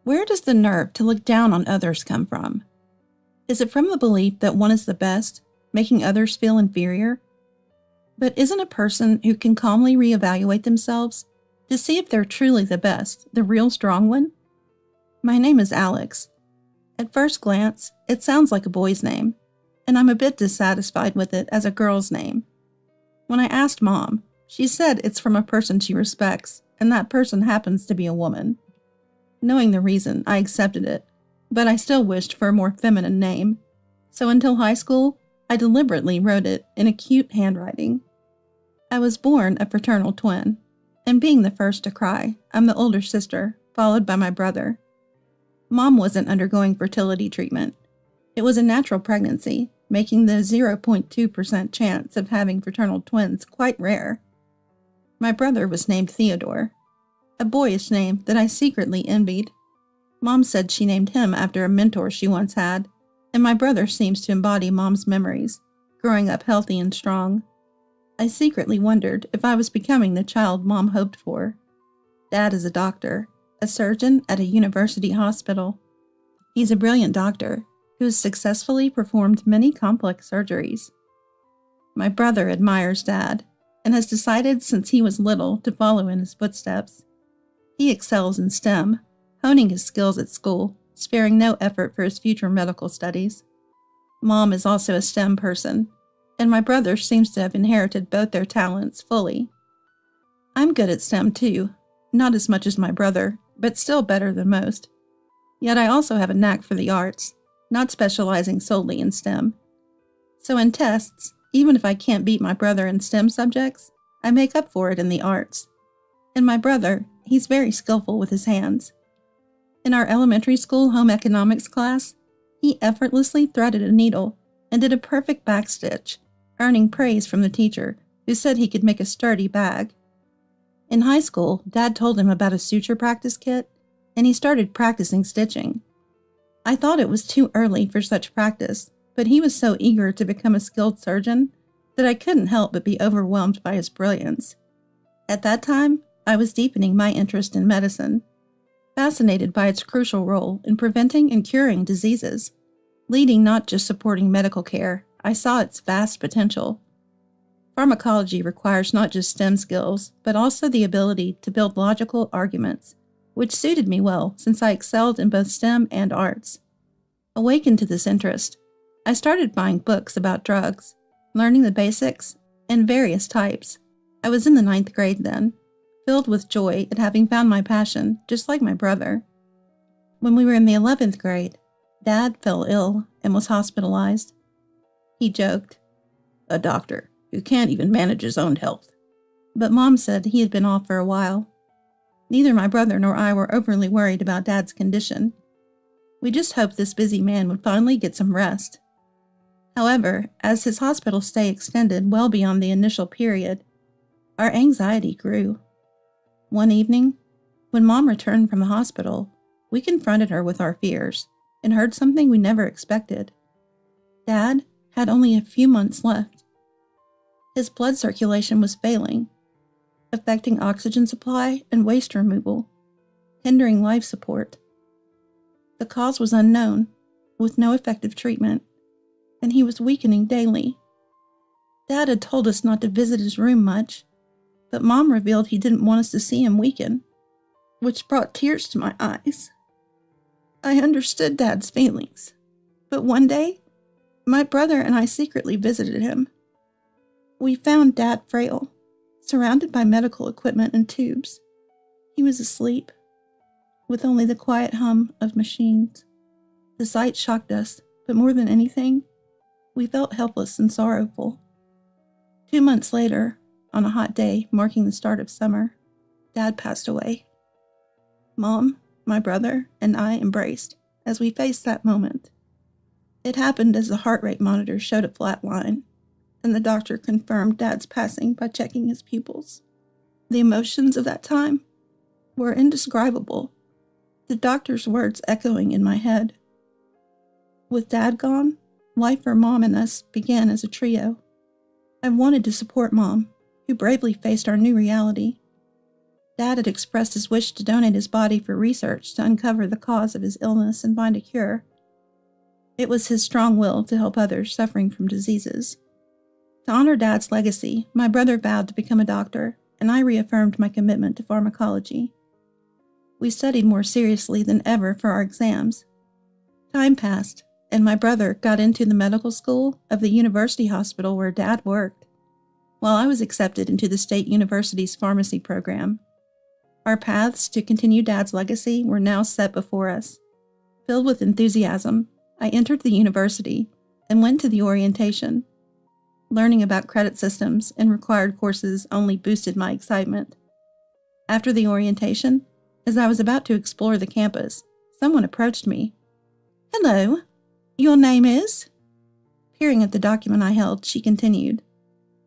Where does the nerve to look down on others come from? Is it from the belief that one is the best, making others feel inferior? But isn't a person who can calmly reevaluate themselves to see if they're truly the best, the real strong one? My name is Alex. At first glance, it sounds like a boy's name, and I'm a bit dissatisfied with it as a girl's name. When I asked Mom, she said it's from a person she respects, and that person happens to be a woman. Knowing the reason, I accepted it, but I still wished for a more feminine name. So until high school, I deliberately wrote it in a cute handwriting. I was born a fraternal twin, and being the first to cry, I'm the older sister, followed by my brother. Mom wasn't undergoing fertility treatment. It was a natural pregnancy, making the 0.2% chance of having fraternal twins quite rare. My brother was named Theodore, a boyish name that I secretly envied. Mom said she named him after a mentor she once had, and my brother seems to embody Mom's memories, growing up healthy and strong. I secretly wondered if I was becoming the child Mom hoped for. Dad is a doctor, a surgeon at a university hospital. He's a brilliant doctor who has successfully performed many complex surgeries. My brother admires Dad and has decided since he was little to follow in his footsteps. He excels in STEM, honing his skills at school, sparing no effort for his future medical studies. Mom is also a STEM person, and my brother seems to have inherited both their talents fully. I'm good at STEM too, not as much as my brother, but still better than most. Yet I also have a knack for the arts, not specializing solely in STEM. So in tests, even if I can't beat my brother in STEM subjects, I make up for it in the arts. And my brother, he's very skillful with his hands. In our elementary school home economics class, he effortlessly threaded a needle and did a perfect backstitch, earning praise from the teacher, who said he could make a sturdy bag. In high school, Dad told him about a suture practice kit, and he started practicing stitching. I thought it was too early for such practice, but he was so eager to become a skilled surgeon that I couldn't help but be overwhelmed by his brilliance. At that time, I was deepening my interest in medicine, fascinated by its crucial role in preventing and curing diseases. Leading, not just supporting medical care, I saw its vast potential. Pharmacology requires not just STEM skills, but also the ability to build logical arguments, which suited me well since I excelled in both STEM and arts. Awakened to this interest, I started buying books about drugs, learning the basics, and various types. I was in the 9th grade then, filled with joy at having found my passion, just like my brother. When we were in the 11th grade, Dad fell ill and was hospitalized. He joked, "A doctor who can't even manage his own health." But Mom said he had been off for a while. Neither my brother nor I were overly worried about Dad's condition. We just hoped this busy man would finally get some rest. However, as his hospital stay extended well beyond the initial period, our anxiety grew. One evening, when Mom returned from the hospital, we confronted her with our fears and heard something we never expected. Dad had only a few months left. His blood circulation was failing, affecting oxygen supply and waste removal, hindering life support. The cause was unknown, with no effective treatment, and he was weakening daily. Dad had told us not to visit his room much, but Mom revealed he didn't want us to see him weaken, which brought tears to my eyes. I understood Dad's feelings, but one day, my brother and I secretly visited him. We found Dad frail, surrounded by medical equipment and tubes. He was asleep, with only the quiet hum of machines. The sight shocked us, but more than anything, we felt helpless and sorrowful. 2 months later, on a hot day marking the start of summer, Dad passed away. Mom, my brother, and I embraced as we faced that moment. It happened as the heart rate monitor showed a flat line, and the doctor confirmed Dad's passing by checking his pupils. The emotions of that time were indescribable, the doctor's words echoing in my head. With Dad gone, life for Mom and us began as a trio. I wanted to support Mom, who bravely faced our new reality. Dad had expressed his wish to donate his body for research to uncover the cause of his illness and find a cure. It was his strong will to help others suffering from diseases. To honor Dad's legacy, my brother vowed to become a doctor, and I reaffirmed my commitment to pharmacology. We studied more seriously than ever for our exams. Time passed, and my brother got into the medical school of the university hospital where Dad worked, while I was accepted into the state university's pharmacy program. Our paths to continue Dad's legacy were now set before us. Filled with enthusiasm, I entered the university and went to the orientation. Learning about credit systems and required courses only boosted my excitement. After the orientation, as I was about to explore the campus, someone approached me. "Hello, your name is?" Peering at the document I held, she continued.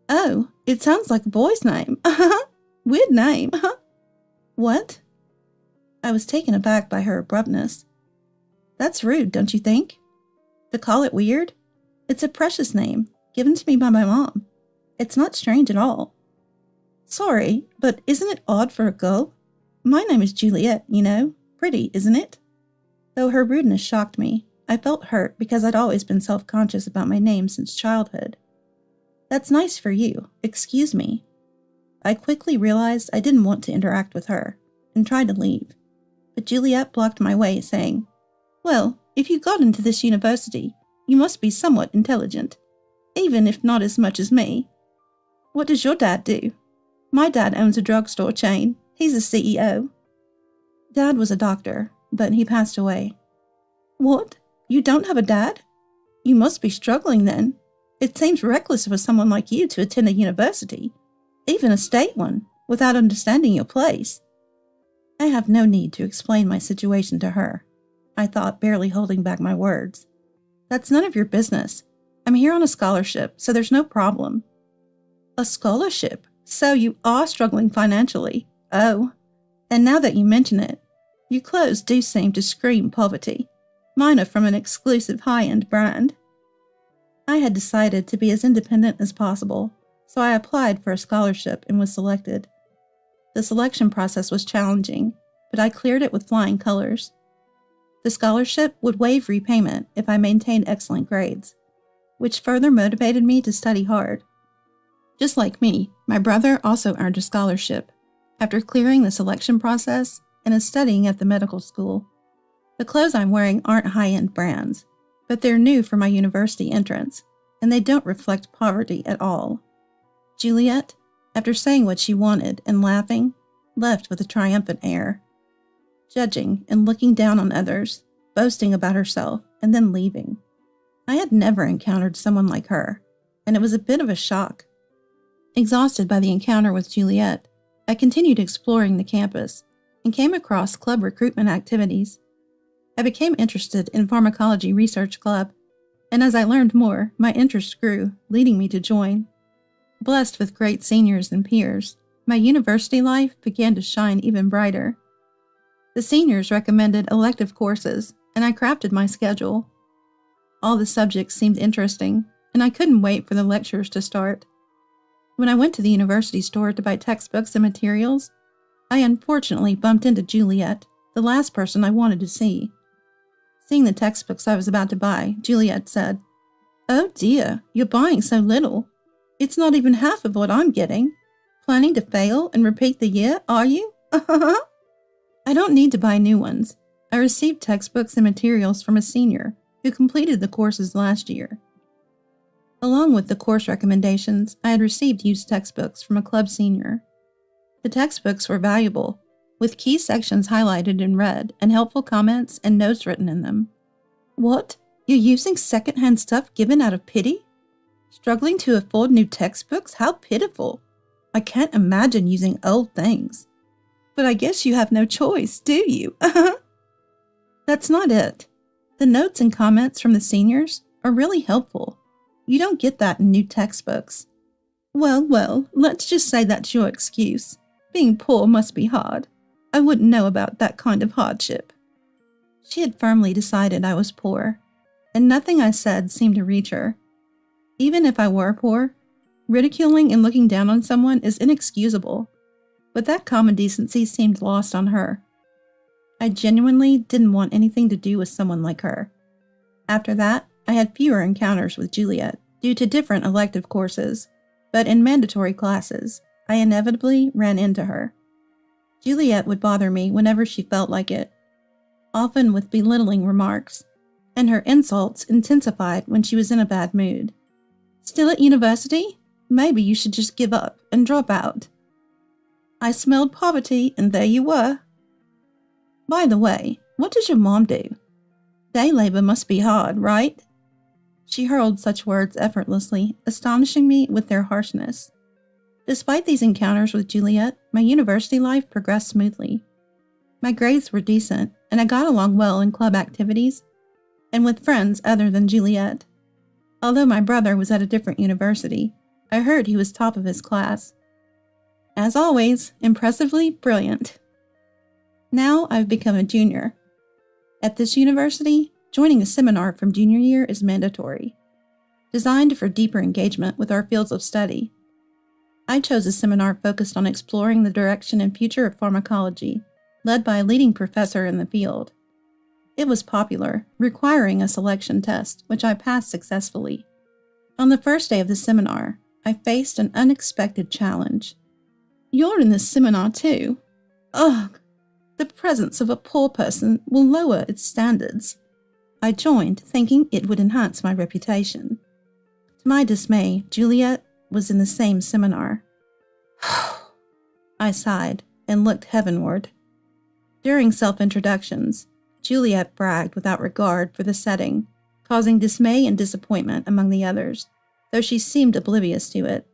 "Oh, it sounds like a boy's name. Weird name. What?" I was taken aback by her abruptness. "That's rude, don't you think? To call it weird? It's a precious name, given to me by my mom. It's not strange at all." "Sorry, but isn't it odd for a girl? My name is Juliet, you know. Pretty, isn't it?" Though her rudeness shocked me, I felt hurt because I'd always been self-conscious about my name since childhood. "That's nice for you. Excuse me." I quickly realized I didn't want to interact with her, and tried to leave. But Juliet blocked my way, saying, "Well, if you got into this university, you must be somewhat intelligent, even if not as much as me. What does your dad do?" "My dad owns a drugstore chain. He's a CEO." Dad was a doctor, but he passed away. "What? You don't have a dad? You must be struggling then. It seems reckless for someone like you to attend a university, even a state one, without understanding your place." I have no need to explain my situation to her, I thought, barely holding back my words. "That's none of your business. I'm here on a scholarship, so there's no problem." "A scholarship? So you are struggling financially? Oh, and now that you mention it, your clothes do seem to scream poverty. Mine are from an exclusive high-end brand." I had decided to be as independent as possible, so I applied for a scholarship and was selected. The selection process was challenging, but I cleared it with flying colors. The scholarship would waive repayment if I maintained excellent grades, which further motivated me to study hard. Just like me, my brother also earned a scholarship after clearing the selection process and is studying at the medical school. The clothes I'm wearing aren't high-end brands, but they're new for my university entrance, and they don't reflect poverty at all. Juliet, after saying what she wanted and laughing, left with a triumphant air, judging and looking down on others, boasting about herself, and then leaving. I had never encountered someone like her, and it was a bit of a shock. Exhausted by the encounter with Juliet, I continued exploring the campus and came across club recruitment activities. I became interested in Pharmacology Research Club, and as I learned more, my interest grew, leading me to join. Blessed with great seniors and peers, my university life began to shine even brighter. The seniors recommended elective courses, and I crafted my schedule. All the subjects seemed interesting, and I couldn't wait for the lectures to start. When I went to the university store to buy textbooks and materials, I unfortunately bumped into Juliet, the last person I wanted to see. Seeing the textbooks I was about to buy, Juliet said, "Oh dear, you're buying so little. It's not even half of what I'm getting. Planning to fail and repeat the year, are you?" I don't need to buy new ones. I received textbooks and materials from a senior who completed the courses last year. Along with the course recommendations, I had received used textbooks from a club senior. The textbooks were valuable, with key sections highlighted in red and helpful comments and notes written in them. "What? You're using second-hand stuff given out of pity? Struggling to afford new textbooks? How pitiful. I can't imagine using old things. But I guess you have no choice, do you?" That's not it. The notes and comments from the seniors are really helpful. You don't get that in new textbooks. Well, let's just say that's your excuse. Being poor must be hard. I wouldn't know about that kind of hardship. She had firmly decided I was poor, and nothing I said seemed to reach her. Even if I were poor, ridiculing and looking down on someone is inexcusable. but that common decency seemed lost on her. I genuinely didn't want anything to do with someone like her. After that, I had fewer encounters with Juliet due to different elective courses, but in mandatory classes, I inevitably ran into her. Juliet would bother me whenever she felt like it, often with belittling remarks, and her insults intensified when she was in a bad mood. Still at university? Maybe you should just give up and drop out. I smelled poverty, and there you were. By the way, what does your mom do? Day labor must be hard, right? She hurled such words effortlessly, astonishing me with their harshness. Despite these encounters with Juliet, my university life progressed smoothly. My grades were decent, and I got along well in club activities and with friends other than Juliet. Although my brother was at a different university, I heard he was top of his class. As always, impressively brilliant. Now I've become a junior. At this university, joining a seminar from junior year is mandatory, designed for deeper engagement with our fields of study. I chose a seminar focused on exploring the direction and future of pharmacology, led by a leading professor in the field. It was popular, requiring a selection test, which I passed successfully. On the first day of the seminar, I faced an unexpected challenge. You're in this seminar too? Ugh! The presence of a poor person will lower its standards. I joined, thinking it would enhance my reputation. To my dismay, Juliet was in the same seminar. I sighed and looked heavenward. During self-introductions, Juliet bragged without regard for the setting, causing dismay and disappointment among the others, though she seemed oblivious to it.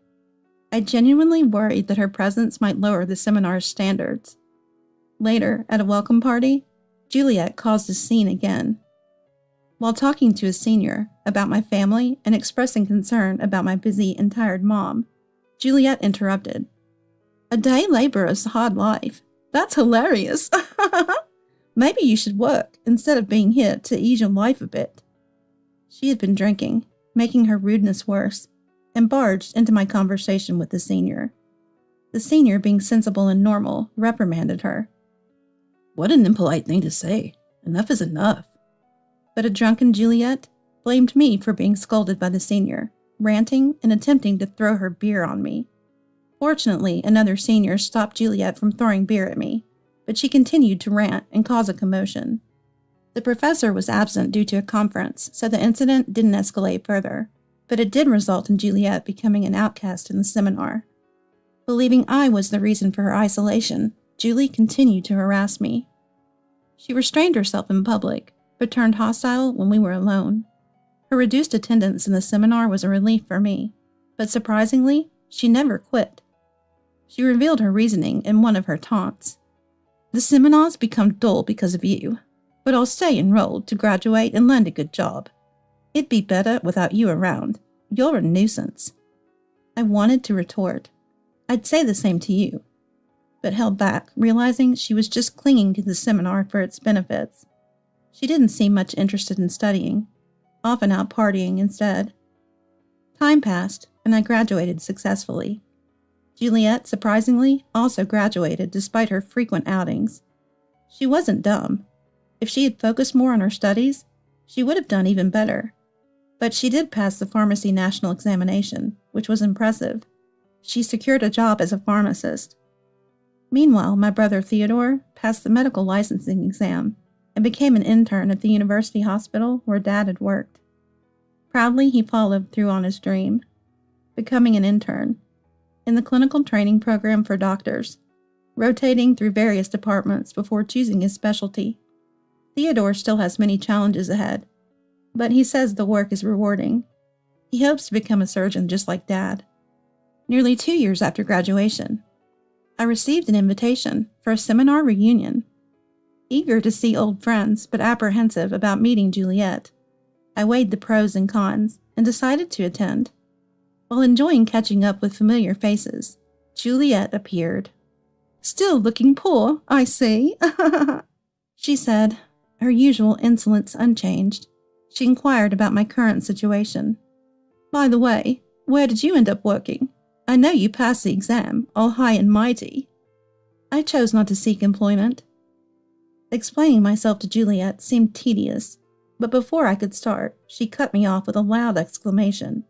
I genuinely worried that her presence might lower the seminar's standards. Later, at a welcome party, Juliet caused a scene again. While talking to a senior about my family and expressing concern about my busy and tired mom, Juliet interrupted. A day laborer's hard life. That's hilarious. Maybe you should work instead of being here to ease your life a bit. She had been drinking, making her rudeness worse, and barged into my conversation with the senior. The senior, being sensible and normal, reprimanded her. What an impolite thing to say. Enough is enough. But a drunken Juliet blamed me for being scolded by the senior, ranting and attempting to throw her beer on me. Fortunately, another senior stopped Juliet from throwing beer at me, but she continued to rant and cause a commotion. The professor was absent due to a conference, so the incident didn't escalate further, but it did result in Juliet becoming an outcast in the seminar. Believing I was the reason for her isolation, Julie continued to harass me. She restrained herself in public, but turned hostile when we were alone. Her reduced attendance in the seminar was a relief for me, but surprisingly, she never quit. She revealed her reasoning in one of her taunts. The seminar's become dull because of you, but I'll stay enrolled to graduate and land a good job. It'd be better without you around. You're a nuisance. I wanted to retort. I'd say the same to you, but held back, realizing she was just clinging to the seminar for its benefits. She didn't seem much interested in studying, often out partying instead. Time passed, and I graduated successfully. Juliet, surprisingly, also graduated despite her frequent outings. She wasn't dumb. If she had focused more on her studies, she would have done even better. But she did pass the pharmacy national examination, which was impressive. She secured a job as a pharmacist. Meanwhile, my brother Theodore passed the medical licensing exam and became an intern at the university hospital where Dad had worked. Proudly, he followed through on his dream, becoming an intern in the clinical training program for doctors, rotating through various departments before choosing his specialty. Theodore still has many challenges ahead, but he says the work is rewarding. He hopes to become a surgeon just like Dad. Nearly 2 years after graduation, I received an invitation for a seminar reunion. Eager to see old friends, but apprehensive about meeting Juliet, I weighed the pros and cons and decided to attend. While enjoying catching up with familiar faces, Juliet appeared. Still looking poor, I see, she said, her usual insolence unchanged. She inquired about my current situation. By the way, where did you end up working? I know you passed the exam, all high and mighty. I chose not to seek employment. Explaining myself to Juliet seemed tedious, but before I could start, she cut me off with a loud exclamation.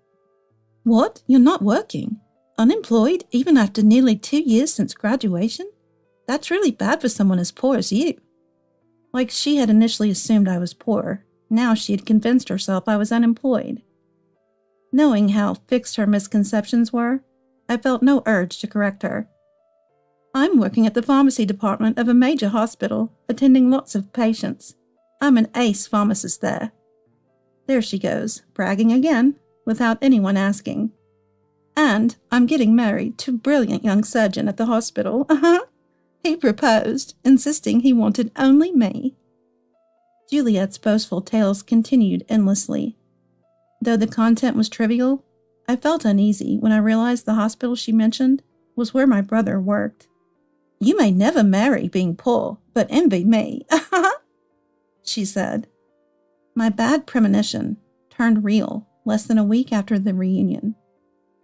What? You're not working? Unemployed even after nearly 2 years since graduation? That's really bad for someone as poor as you. Like she had initially assumed I was poor, now she had convinced herself I was unemployed. Knowing how fixed her misconceptions were, I felt no urge to correct her. I'm working at the pharmacy department of a major hospital, attending lots of patients. I'm an ace pharmacist there. There she goes, bragging again, without anyone asking. And I'm getting married to a brilliant young surgeon at the hospital. He proposed, insisting he wanted only me. Juliet's boastful tales continued endlessly. Though the content was trivial, I felt uneasy when I realized the hospital she mentioned was where my brother worked. You may never marry being poor, but envy me, she said. My bad premonition turned real less than a week after the reunion.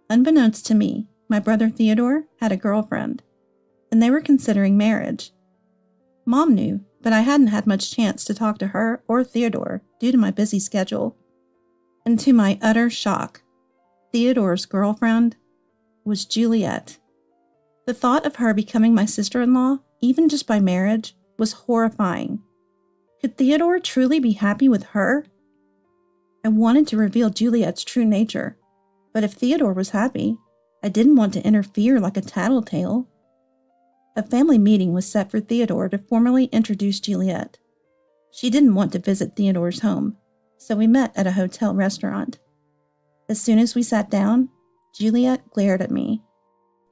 Unbeknownst to me, my brother Theodore had a girlfriend, and they were considering marriage. Mom knew, but I hadn't had much chance to talk to her or Theodore due to my busy schedule. And to my utter shock, Theodore's girlfriend was Juliet. The thought of her becoming my sister-in-law, even just by marriage, was horrifying. Could Theodore truly be happy with her? I wanted to reveal Juliet's true nature, but if Theodore was happy, I didn't want to interfere like a tattletale. A family meeting was set for Theodore to formally introduce Juliet. She didn't want to visit Theodore's home, so we met at a hotel restaurant. As soon as we sat down, Juliet glared at me.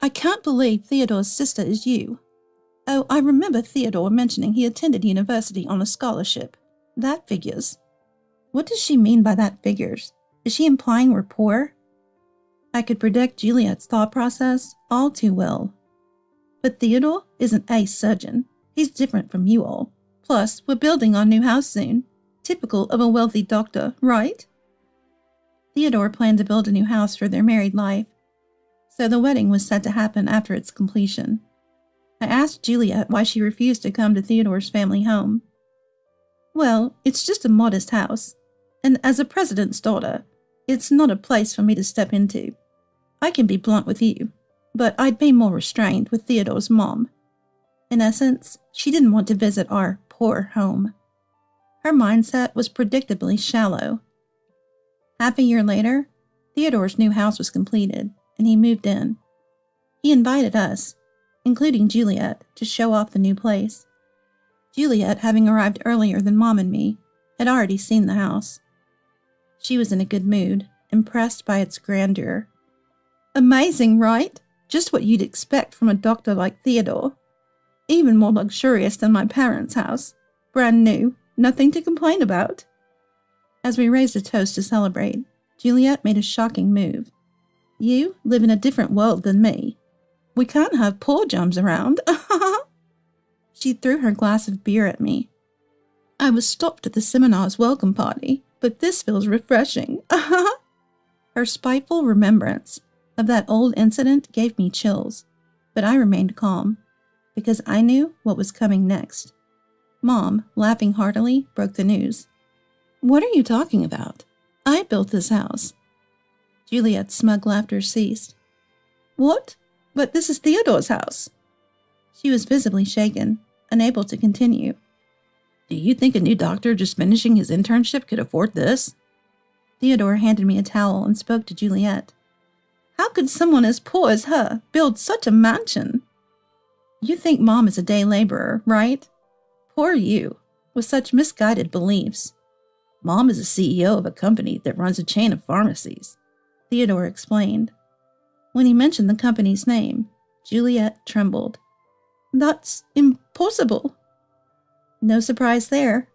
I can't believe Theodore's sister is you. Oh, I remember Theodore mentioning he attended university on a scholarship. That figures. What does she mean by that figures? Is she implying we're poor? I could predict Juliet's thought process all too well. But Theodore is an ace surgeon. He's different from you all. Plus, we're building our new house soon. Typical of a wealthy doctor, right? Theodore planned to build a new house for their married life, so the wedding was set to happen after its completion. I asked Juliet why she refused to come to Theodore's family home. Well, it's just a modest house, and as a president's daughter, it's not a place for me to step into. I can be blunt with you, but I'd be more restrained with Theodore's mom. In essence, she didn't want to visit our poor home. Her mindset was predictably shallow. Half a year later, Theodore's new house was completed, and he moved in. He invited us, including Juliet, to show off the new place. Juliet, having arrived earlier than Mom and me, had already seen the house. She was in a good mood, impressed by its grandeur. Amazing, right? Just what you'd expect from a doctor like Theodore. Even more luxurious than my parents' house. Brand new, nothing to complain about. As we raised a toast to celebrate, Juliet made a shocking move. You live in a different world than me. We can't have poor Germs around. She threw her glass of beer at me. I was stopped at the seminar's welcome party, but this feels refreshing. Her spiteful remembrance of that old incident gave me chills, but I remained calm, because I knew what was coming next. Mom, laughing heartily, broke the news. What are you talking about? I built this house. Juliet's smug laughter ceased. What? But this is Theodore's house. She was visibly shaken, unable to continue. Do you think a new doctor just finishing his internship could afford this? Theodore handed me a towel and spoke to Juliet. How could someone as poor as her build such a mansion? You think Mom is a day laborer, right? Poor you, with such misguided beliefs. Mom is the CEO of a company that runs a chain of pharmacies, Theodore explained. When he mentioned the company's name, Juliet trembled. That's impossible. No surprise there,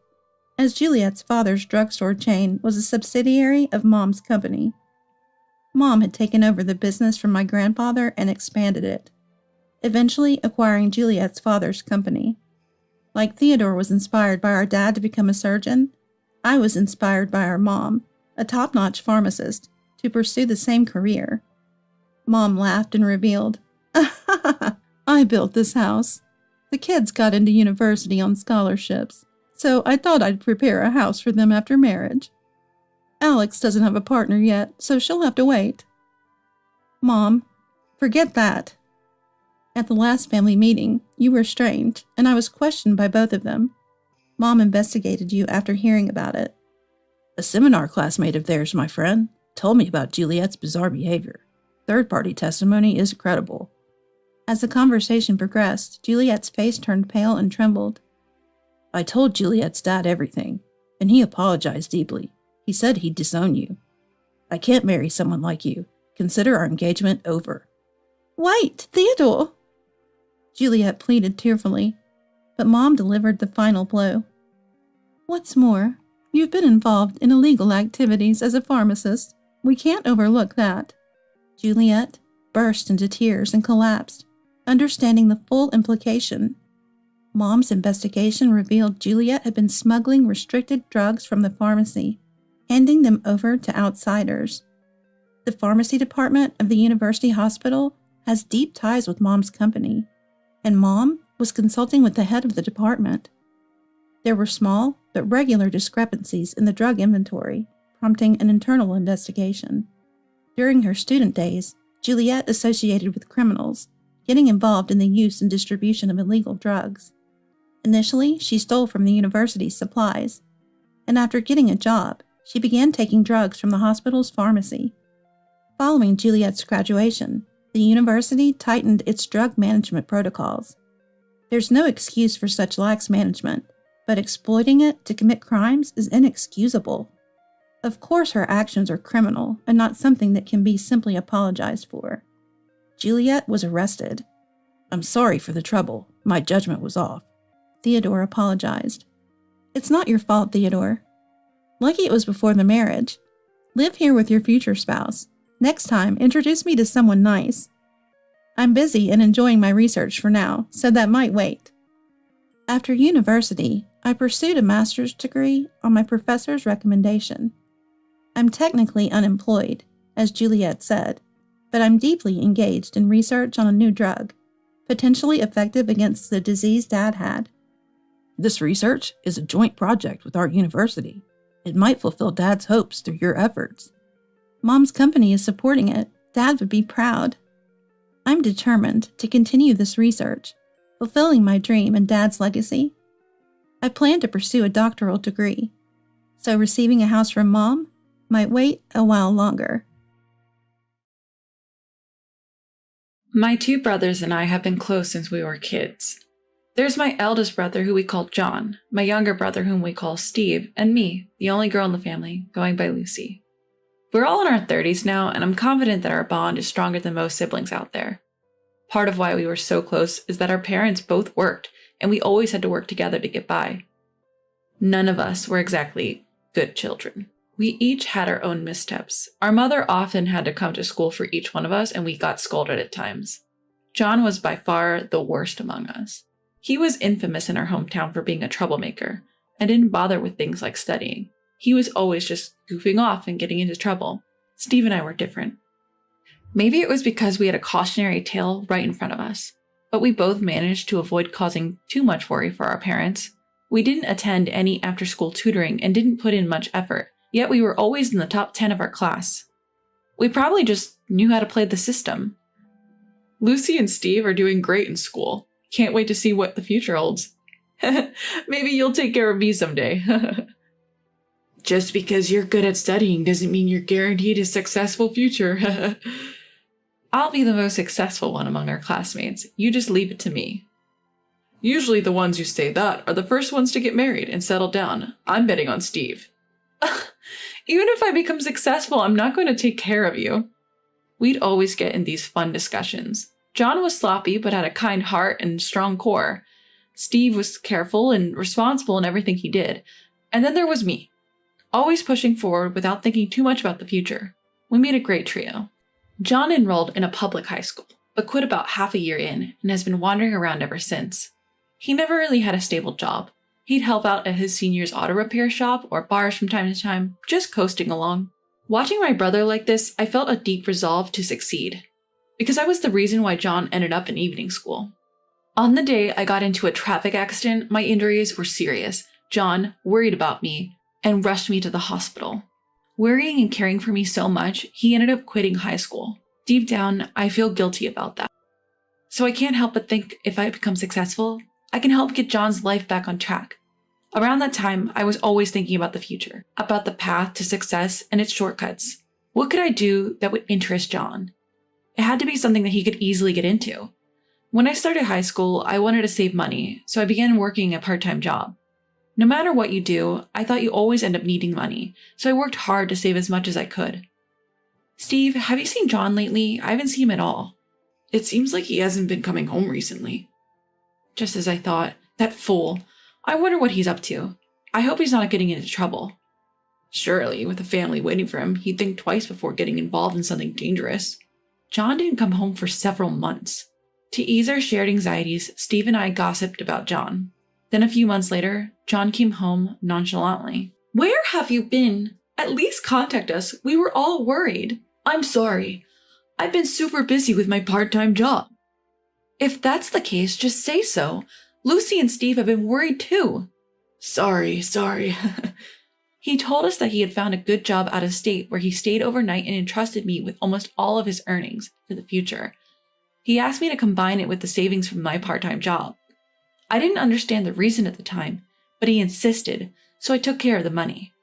as Juliet's father's drugstore chain was a subsidiary of Mom's company. Mom had taken over the business from my grandfather and expanded it, eventually acquiring Juliet's father's company. Like Theodore was inspired by our dad to become a surgeon, I was inspired by our mom, a top-notch pharmacist, to pursue the same career. Mom laughed and revealed, I built this house. The kids got into university on scholarships, so I thought I'd prepare a house for them after marriage. Alex doesn't have a partner yet, so she'll have to wait. Mom, forget that. At the last family meeting, you were estranged, and I was questioned by both of them. Mom investigated you after hearing about it. A seminar classmate of theirs, my friend, told me about Juliet's bizarre behavior. Third-party testimony is credible. As the conversation progressed, Juliet's face turned pale and trembled. I told Juliet's dad everything, and he apologized deeply. He said he'd disown you. I can't marry someone like you. Consider our engagement over. Wait, Theodore! Juliet pleaded tearfully, but Mom delivered the final blow. What's more, you've been involved in illegal activities as a pharmacist. We can't overlook that. Juliet burst into tears and collapsed, understanding the full implication. Mom's investigation revealed Juliet had been smuggling restricted drugs from the pharmacy, handing them over to outsiders. The pharmacy department of the university hospital has deep ties with Mom's company, and Mom was consulting with the head of the department. There were small but regular discrepancies in the drug inventory, prompting an internal investigation. During her student days, Juliet associated with criminals, getting involved in the use and distribution of illegal drugs. Initially, she stole from the university's supplies, and after getting a job, she began taking drugs from the hospital's pharmacy. Following Juliet's graduation, the university tightened its drug management protocols. There's no excuse for such lax management, but exploiting it to commit crimes is inexcusable. Of course, her actions are criminal and not something that can be simply apologized for. Juliet was arrested. I'm sorry for the trouble. My judgment was off. Theodore apologized. It's not your fault, Theodore. Lucky it was before the marriage. Live here with your future spouse. Next time, introduce me to someone nice. I'm busy and enjoying my research for now, so that might wait. After university, I pursued a master's degree on my professor's recommendation. I'm technically unemployed, as Juliet said, but I'm deeply engaged in research on a new drug, potentially effective against the disease Dad had. This research is a joint project with our university. It might fulfill Dad's hopes through your efforts. Mom's company is supporting it. Dad would be proud. I'm determined to continue this research, fulfilling my dream and Dad's legacy. I plan to pursue a doctoral degree, so receiving a house from Mom might wait a while longer. My two brothers and I have been close since we were kids. There's my eldest brother, who we call John, my younger brother, whom we call Steve, and me, the only girl in the family, going by Lucy. We're all in our 30s now, and I'm confident that our bond is stronger than most siblings out there. Part of why we were so close is that our parents both worked, and we always had to work together to get by. None of us were exactly good children. We each had our own missteps. Our mother often had to come to school for each one of us, and we got scolded at times. John was by far the worst among us. He was infamous in our hometown for being a troublemaker, and didn't bother with things like studying. He was always just goofing off and getting into trouble. Steve and I were different. Maybe it was because we had a cautionary tale right in front of us, but we both managed to avoid causing too much worry for our parents. We didn't attend any after-school tutoring and didn't put in much effort, yet we were always in the top 10 of our class. We probably just knew how to play the system. Lucy and Steve are doing great in school. Can't wait to see what the future holds. Maybe you'll take care of me someday. Just because you're good at studying doesn't mean you're guaranteed a successful future. I'll be the most successful one among our classmates. You just leave it to me. Usually the ones who say that are the first ones to get married and settle down. I'm betting on Steve. Even if I become successful, I'm not going to take care of you. We'd always get in these fun discussions. John was sloppy but had a kind heart and strong core. Steve was careful and responsible in everything he did. And then there was me, always pushing forward without thinking too much about the future. We made a great trio. John enrolled in a public high school, but quit about half a year in and has been wandering around ever since. He never really had a stable job. He'd help out at his senior's auto repair shop or bars from time to time, just coasting along. Watching my brother like this, I felt a deep resolve to succeed, because I was the reason why John ended up in evening school. On the day I got into a traffic accident, my injuries were serious. John worried about me and rushed me to the hospital. Worrying and caring for me so much, he ended up quitting high school. Deep down, I feel guilty about that. So I can't help but think if I become successful, I can help get John's life back on track. Around that time, I was always thinking about the future, about the path to success and its shortcuts. What could I do that would interest John? It had to be something that he could easily get into. When I started high school, I wanted to save money, so I began working a part-time job. No matter what you do, I thought you always end up needing money, so I worked hard to save as much as I could. Steve, have you seen John lately? I haven't seen him at all. It seems like he hasn't been coming home recently. Just as I thought, that fool. I wonder what he's up to. I hope he's not getting into trouble. Surely, with a family waiting for him, he'd think twice before getting involved in something dangerous. John didn't come home for several months. To ease our shared anxieties, Steve and I gossiped about John. Then a few months later, John came home nonchalantly. Where have you been? At least contact us. We were all worried. I'm sorry. I've been super busy with my part-time job. If that's the case, just say so. Lucy and Steve have been worried too. Sorry. He told us that he had found a good job out of state where he stayed overnight and entrusted me with almost all of his earnings for the future. He asked me to combine it with the savings from my part-time job. I didn't understand the reason at the time, but he insisted, so I took care of the money.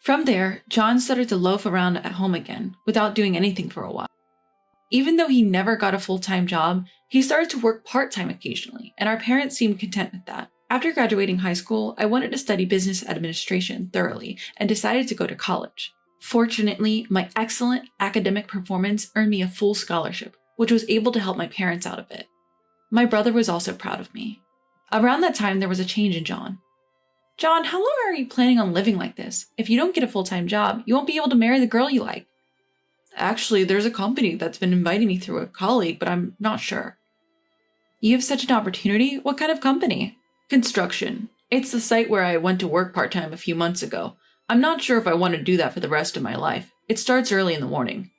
From there, John started to loaf around at home again without doing anything for a while. Even though he never got a full-time job, he started to work part-time occasionally, and our parents seemed content with that. After graduating high school, I wanted to study business administration thoroughly and decided to go to college. Fortunately, my excellent academic performance earned me a full scholarship, which was able to help my parents out a bit. My brother was also proud of me. Around that time, there was a change in John. John, how long are you planning on living like this? If you don't get a full-time job, you won't be able to marry the girl you like. Actually, there's a company that's been inviting me through a colleague, but I'm not sure. You have such an opportunity? What kind of company? Construction. It's the site where I went to work part-time a few months ago. I'm not sure if I want to do that for the rest of my life. It starts early in the morning.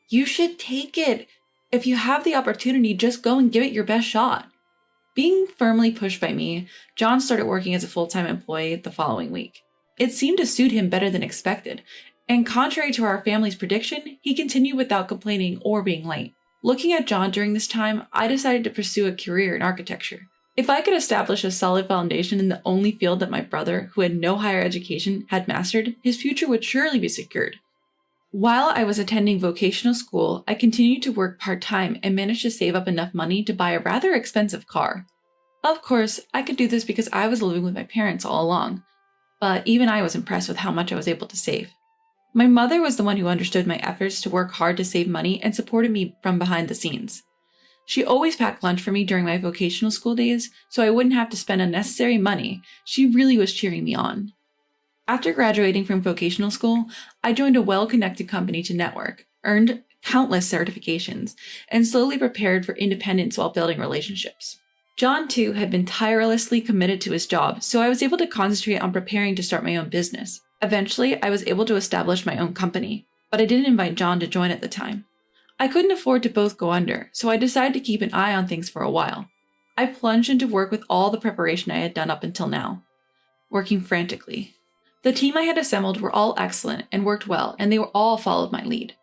You should take it. If you have the opportunity, just go and give it your best shot. Being firmly pushed by me, John started working as a full-time employee the following week. It seemed to suit him better than expected, and contrary to our family's prediction, he continued without complaining or being late. Looking at John during this time, I decided to pursue a career in architecture. If I could establish a solid foundation in the only field that my brother, who had no higher education, had mastered, his future would surely be secured. While I was attending vocational school, I continued to work part-time and managed to save up enough money to buy a rather expensive car. Of course, I could do this because I was living with my parents all along, but even I was impressed with how much I was able to save. My mother was the one who understood my efforts to work hard to save money and supported me from behind the scenes. She always packed lunch for me during my vocational school days, so I wouldn't have to spend unnecessary money. She really was cheering me on. After graduating from vocational school, I joined a well-connected company to network, earned countless certifications, and slowly prepared for independence while building relationships. John, too, had been tirelessly committed to his job, so I was able to concentrate on preparing to start my own business. Eventually, I was able to establish my own company, but I didn't invite John to join at the time. I couldn't afford to both go under, so I decided to keep an eye on things for a while. I plunged into work with all the preparation I had done up until now, working frantically. The team I had assembled were all excellent and worked well, and they were all followed my lead.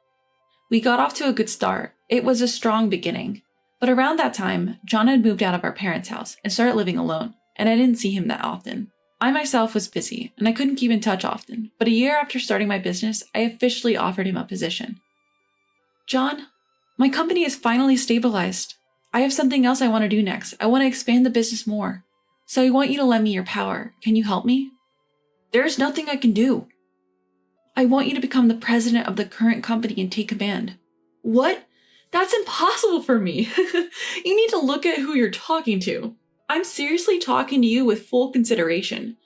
We got off to a good start. It was a strong beginning. But around that time, John had moved out of our parents' house and started living alone, and I didn't see him that often. I myself was busy, and I couldn't keep in touch often, but a year after starting my business, I officially offered him a position. John, my company is finally stabilized. I have something else I want to do next. I want to expand the business more. So I want you to lend me your power. Can you help me? There's nothing I can do. I want you to become the president of the current company and take command. What? That's impossible for me. You need to look at who you're talking to. I'm seriously talking to you with full consideration.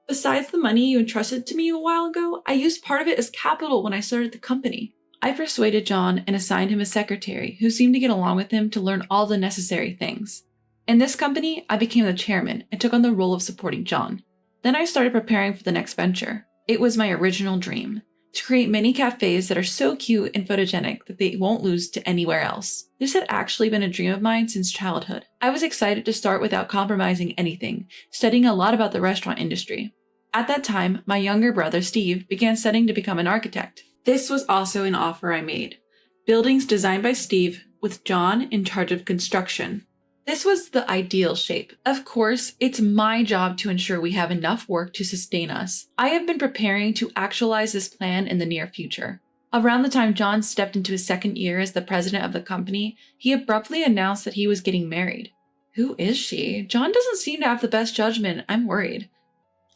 Besides the money you entrusted to me a while ago, I used part of it as capital when I started the company. I persuaded John and assigned him a secretary who seemed to get along with him to learn all the necessary things. In this company, I became the chairman and took on the role of supporting John. Then I started preparing for the next venture. It was my original dream, to create mini cafes that are so cute and photogenic that they won't lose to anywhere else. This had actually been a dream of mine since childhood. I was excited to start without compromising anything, studying a lot about the restaurant industry. At that time, my younger brother, Steve, began studying to become an architect. This was also an offer I made. Buildings designed by Steve, with John in charge of construction. This was the ideal shape. Of course, it's my job to ensure we have enough work to sustain us. I have been preparing to actualize this plan in the near future. Around the time John stepped into his second year as the president of the company, he abruptly announced that he was getting married. Who is she? John doesn't seem to have the best judgment. I'm worried.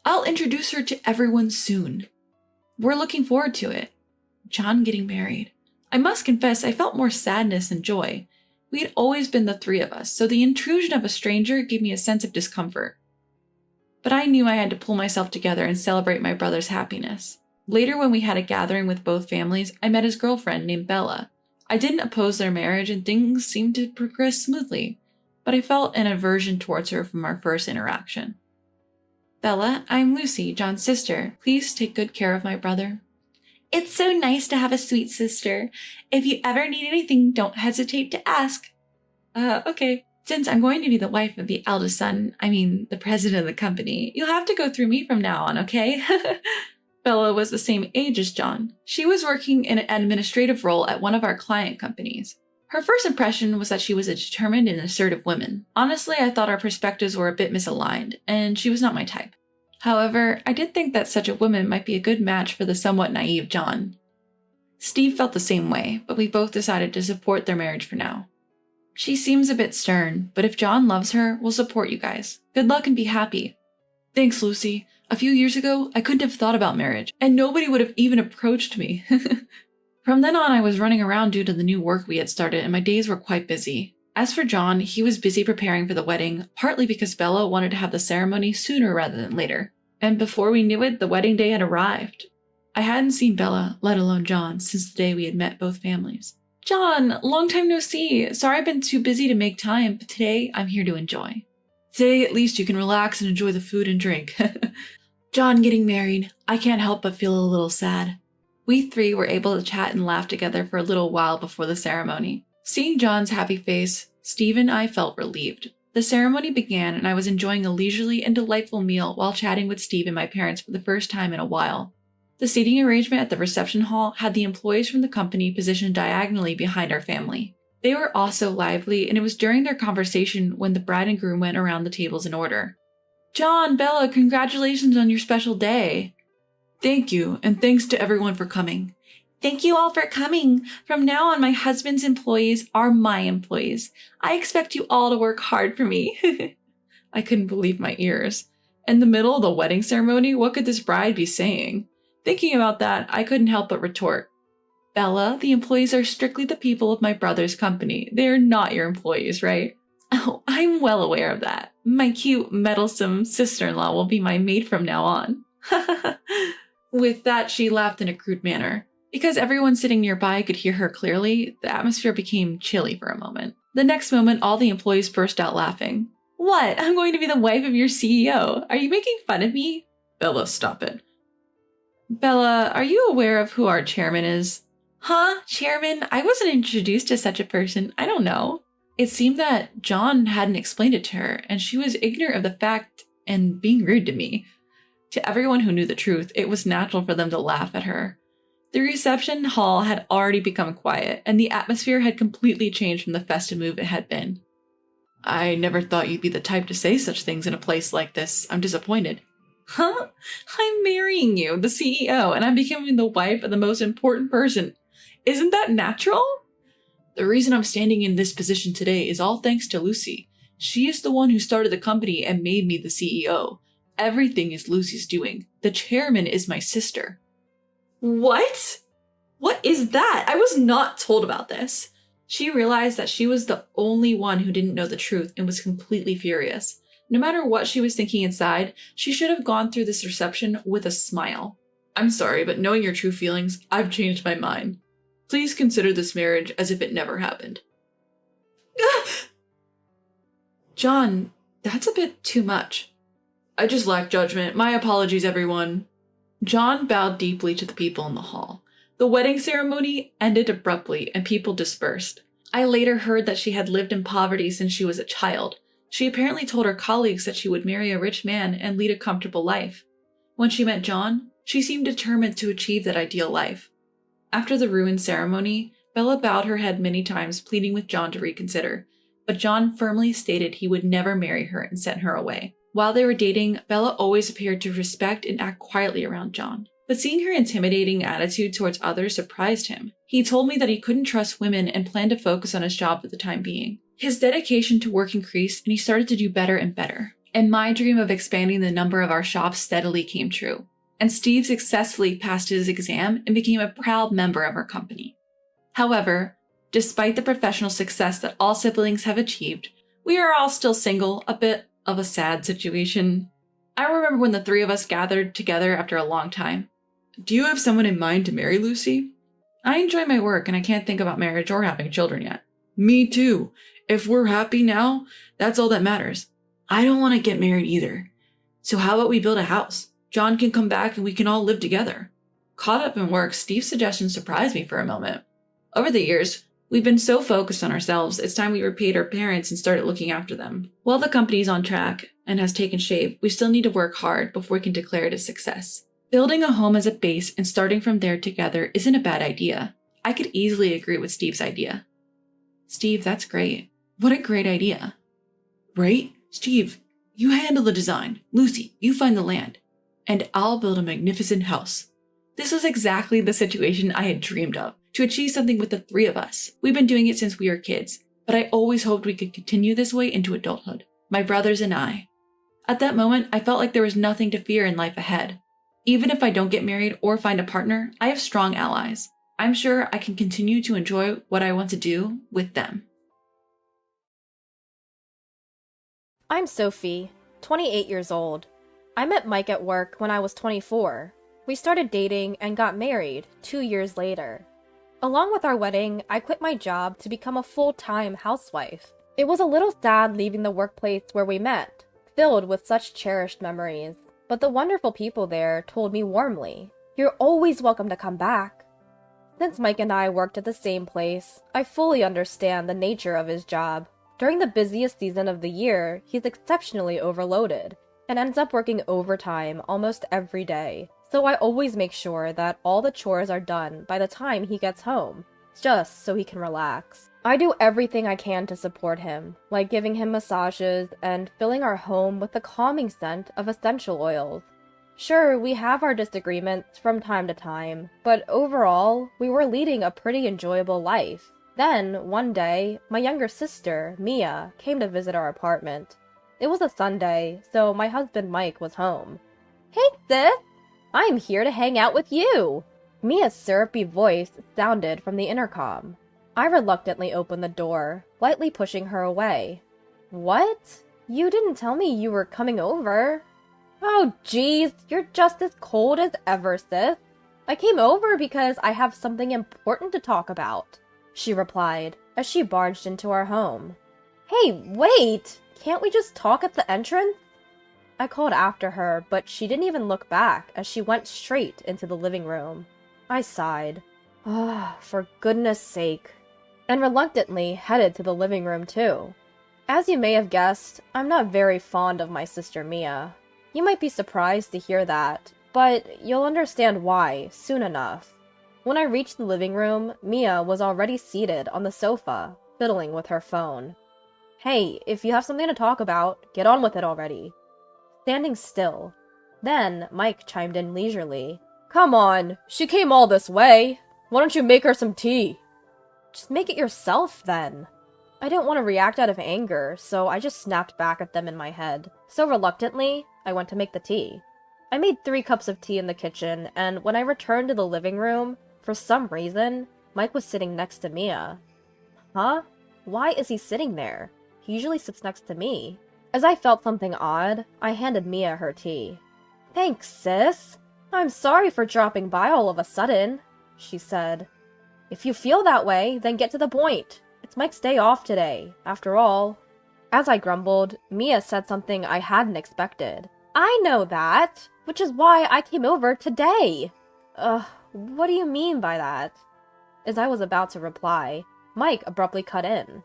I'll introduce her to everyone soon. We're looking forward to it. John getting married. I must confess, I felt more sadness than joy. We had always been the three of us, so the intrusion of a stranger gave me a sense of discomfort. But I knew I had to pull myself together and celebrate my brother's happiness. Later, when we had a gathering with both families, I met his girlfriend named Bella. I didn't oppose their marriage and things seemed to progress smoothly, but I felt an aversion towards her from our first interaction. Bella, I'm Lucy, John's sister. Please take good care of my brother. It's so nice to have a sweet sister. If you ever need anything, don't hesitate to ask. Okay. Since I'm going to be the wife of the eldest son, the president of the company, you'll have to go through me from now on, okay? Bella was the same age as John. She was working in an administrative role at one of our client companies. Her first impression was that she was a determined and assertive woman. Honestly, I thought our perspectives were a bit misaligned, and she was not my type. However, I did think that such a woman might be a good match for the somewhat naive John. Steve felt the same way, but we both decided to support their marriage for now. She seems a bit stern, but if John loves her, we'll support you guys. Good luck and be happy. Thanks, Lucy. A few years ago, I couldn't have thought about marriage, and nobody would have even approached me. From then on, I was running around due to the new work we had started, and my days were quite busy. As for John, he was busy preparing for the wedding, partly because Bella wanted to have the ceremony sooner rather than later. And before we knew it, the wedding day had arrived. I hadn't seen Bella, let alone John, since the day we had met both families. John, long time no see. Sorry I've been too busy to make time, but today I'm here to enjoy. Today, at least you can relax and enjoy the food and drink. John getting married. I can't help but feel a little sad. We three were able to chat and laugh together for a little while before the ceremony. Seeing John's happy face, Steve and I felt relieved. The ceremony began and I was enjoying a leisurely and delightful meal while chatting with Steve and my parents for the first time in a while. The seating arrangement at the reception hall had the employees from the company positioned diagonally behind our family. They were also lively, and it was during their conversation when the bride and groom went around the tables in order. John, Bella, congratulations on your special day. Thank you, and thanks to everyone for coming. Thank you all for coming. From now on, my husband's employees are my employees. I expect you all to work hard for me. I couldn't believe my ears. In the middle of the wedding ceremony, what could this bride be saying? Thinking about that, I couldn't help but retort. Bella, the employees are strictly the people of my brother's company. They are not your employees, right? Oh, I'm well aware of that. My cute, meddlesome sister-in-law will be my maid from now on. With that, she laughed in a crude manner. Because everyone sitting nearby could hear her clearly, the atmosphere became chilly for a moment. The next moment, all the employees burst out laughing. What? I'm going to be the wife of your CEO. Are you making fun of me? Bella, stop it. Bella, are you aware of who our chairman is? Huh? Chairman? I wasn't introduced to such a person. I don't know. It seemed that John hadn't explained it to her, and she was ignorant of the fact and being rude to me. To everyone who knew the truth, it was natural for them to laugh at her. The reception hall had already become quiet, and the atmosphere had completely changed from the festive mood it had been. I never thought you'd be the type to say such things in a place like this. I'm disappointed. Huh? I'm marrying you, the CEO, and I'm becoming the wife of the most important person. Isn't that natural? The reason I'm standing in this position today is all thanks to Lucy. She is the one who started the company and made me the CEO. Everything is Lucy's doing. The chairman is my sister. What? What is that? I was not told about this. She realized that she was the only one who didn't know the truth and was completely furious. No matter what she was thinking inside, she should have gone through this reception with a smile. I'm sorry, but knowing your true feelings, I've changed my mind. Please consider this marriage as if it never happened. John, that's a bit too much. I just lack judgment. My apologies, everyone. John bowed deeply to the people in the hall. The wedding ceremony ended abruptly and people dispersed. I later heard that she had lived in poverty since she was a child. She apparently told her colleagues that she would marry a rich man and lead a comfortable life. When she met John, she seemed determined to achieve that ideal life. After the ruined ceremony, Bella bowed her head many times, pleading with John to reconsider, but John firmly stated he would never marry her and sent her away. While they were dating, Bella always appeared to respect and act quietly around John. But seeing her intimidating attitude towards others surprised him. He told me that he couldn't trust women and planned to focus on his job for the time being. His dedication to work increased and he started to do better and better. And my dream of expanding the number of our shops steadily came true. And Steve successfully passed his exam and became a proud member of our company. However, despite the professional success that all siblings have achieved, we are all still single, a bit of a sad situation. I remember when the three of us gathered together after a long time. Do you have someone in mind to marry, Lucy? I enjoy my work and I can't think about marriage or having children yet. Me too. If we're happy now, that's all that matters. I don't want to get married either. So how about we build a house? John can come back and we can all live together. Caught up in work, Steve's suggestion surprised me for a moment. Over the years, we've been so focused on ourselves, it's time we repaid our parents and started looking after them. While the company's on track and has taken shape, we still need to work hard before we can declare it a success. Building a home as a base and starting from there together isn't a bad idea. I could easily agree with Steve's idea. Steve, that's great. What a great idea. Right? Steve, you handle the design. Lucy, you find the land. And I'll build a magnificent house. This was exactly the situation I had dreamed of, to achieve something with the three of us. We've been doing it since we were kids, but I always hoped we could continue this way into adulthood. My brothers and I. At that moment, I felt like there was nothing to fear in life ahead. Even if I don't get married or find a partner, I have strong allies. I'm sure I can continue to enjoy what I want to do with them. I'm Sophie, 28 years old. I met Mike at work when I was 24. We started dating and got married 2 years later. Along with our wedding, I quit my job to become a full-time housewife. It was a little sad leaving the workplace where we met, filled with such cherished memories. But the wonderful people there told me warmly, "You're always welcome to come back." Since Mike and I worked at the same place, I fully understand the nature of his job. During the busiest season of the year, he's exceptionally overloaded and ends up working overtime almost every day. So I always make sure that all the chores are done by the time he gets home, just so he can relax. I do everything I can to support him, like giving him massages and filling our home with the calming scent of essential oils. Sure, we have our disagreements from time to time, but overall, we were leading a pretty enjoyable life. Then, one day, my younger sister, Mia, came to visit our apartment. It was a Sunday, so my husband Mike was home. "Hey, sis! I'm here to hang out with you!" Mia's syrupy voice sounded from the intercom. I reluctantly opened the door, lightly pushing her away. "What? You didn't tell me you were coming over." "Oh, geez, you're just as cold as ever, sis. I came over because I have something important to talk about," she replied as she barged into our home. "Hey, wait! Can't we just talk at the entrance?" I called after her, but she didn't even look back as she went straight into the living room. I sighed. Ah, for goodness sake. And reluctantly headed to the living room too. As you may have guessed, I'm not very fond of my sister Mia. You might be surprised to hear that, but you'll understand why soon enough. When I reached the living room, Mia was already seated on the sofa, fiddling with her phone. "Hey, if you have something to talk about, get on with it already." Standing still. Then Mike chimed in leisurely. "Come on, she came all this way. Why don't you make her some tea?" "Just make it yourself, then." I didn't want to react out of anger, so I just snapped back at them in my head. So reluctantly, I went to make the tea. I made 3 cups of tea in the kitchen, and when I returned to the living room, for some reason, Mike was sitting next to Mia. Huh? Why is he sitting there? He usually sits next to me. As I felt something odd, I handed Mia her tea. "Thanks, sis. I'm sorry for dropping by all of a sudden," she said. "If you feel that way, then get to the point. It's Mike's day off today, after all." As I grumbled, Mia said something I hadn't expected. I know that, which is why I came over today. What do you mean by that? As I was about to reply, Mike abruptly cut in.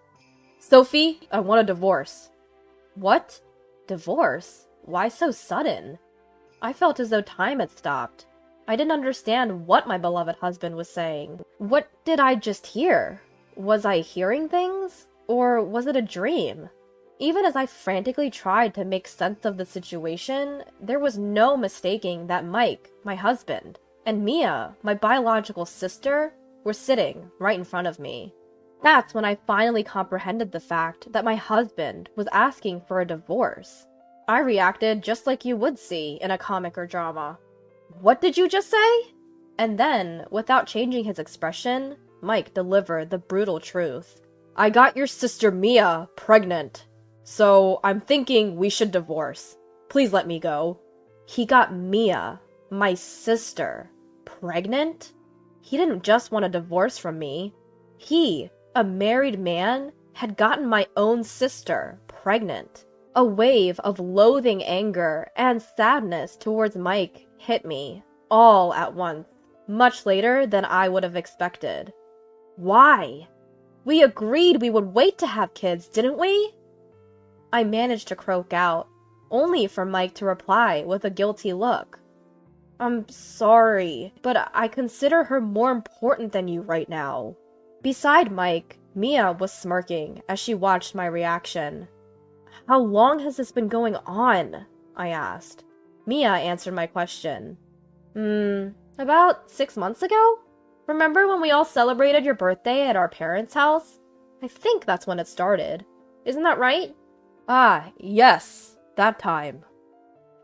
Sophie, I want a divorce. What? Divorce? Why so sudden? I felt as though time had stopped. I didn't understand what my beloved husband was saying. What did I just hear? Was I hearing things? Or was it a dream? Even as I frantically tried to make sense of the situation, there was no mistaking that Mike, my husband, and Mia, my biological sister, were sitting right in front of me. That's when I finally comprehended the fact that my husband was asking for a divorce. I reacted just like you would see in a comic or drama. What did you just say? And then, without changing his expression, Mike delivered the brutal truth. I got your sister Mia pregnant. So I'm thinking we should divorce. Please let me go. He got Mia, my sister, pregnant? He didn't just want a divorce from me. He, a married man, had gotten my own sister pregnant. A wave of loathing anger and sadness towards Mike hit me, all at once, much later than I would have expected. Why? We agreed we would wait to have kids, didn't we? I managed to croak out, only for Mike to reply with a guilty look. I'm sorry, but I consider her more important than you right now. Beside Mike, Mia was smirking as she watched my reaction. How long has this been going on? I asked. Mia answered my question. About 6 months ago? Remember when we all celebrated your birthday at our parents' house? I think that's when it started. Isn't that right? Ah, yes, that time.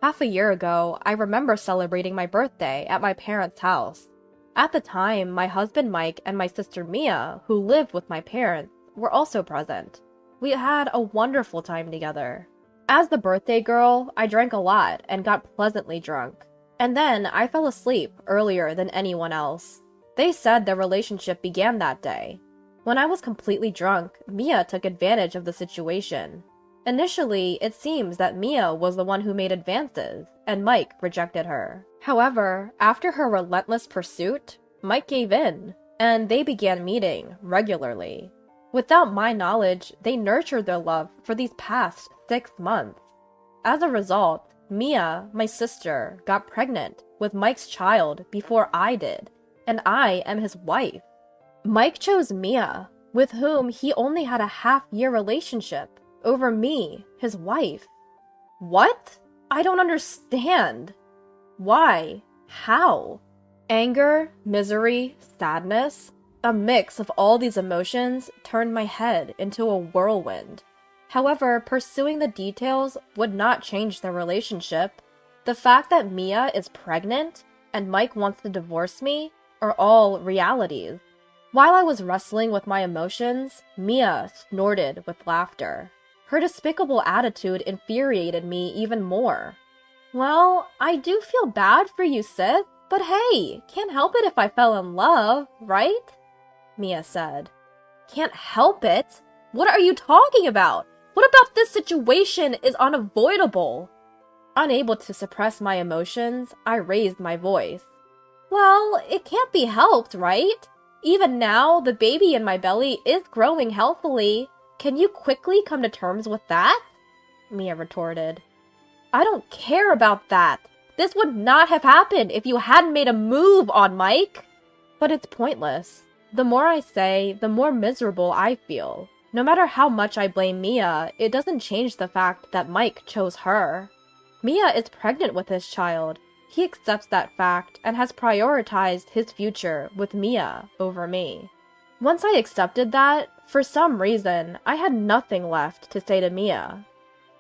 Half a year ago, I remember celebrating my birthday at my parents' house. At the time, my husband Mike and my sister Mia, who lived with my parents, were also present. We had a wonderful time together. As the birthday girl, I drank a lot and got pleasantly drunk. And then I fell asleep earlier than anyone else. They said their relationship began that day. When I was completely drunk, Mia took advantage of the situation. Initially, it seems that Mia was the one who made advances, and Mike rejected her. However, after her relentless pursuit, Mike gave in, and they began meeting regularly. Without my knowledge, they nurtured their love for these past 6 months. As a result, Mia, my sister, got pregnant with Mike's child before I did, and I am his wife. Mike chose Mia, with whom he only had a half-year relationship, over me, his wife. What? I don't understand. Why? How? Anger, misery, sadness, a mix of all these emotions turned my head into a whirlwind. However, pursuing the details would not change their relationship. The fact that Mia is pregnant and Mike wants to divorce me are all realities. While I was wrestling with my emotions, Mia snorted with laughter. Her despicable attitude infuriated me even more. Well, I do feel bad for you, sis, but hey, can't help it if I fell in love, right? Mia said. Can't help it? What are you talking about? What about this situation is unavoidable? Unable to suppress my emotions, I raised my voice. Well, it can't be helped, right? Even now, the baby in my belly is growing healthily. Can you quickly come to terms with that? Mia retorted. I don't care about that. This would not have happened if you hadn't made a move on Mike. But it's pointless. The more I say, the more miserable I feel. No matter how much I blame Mia, it doesn't change the fact that Mike chose her. Mia is pregnant with his child. He accepts that fact and has prioritized his future with Mia over me. Once I accepted that, for some reason, I had nothing left to say to Mia.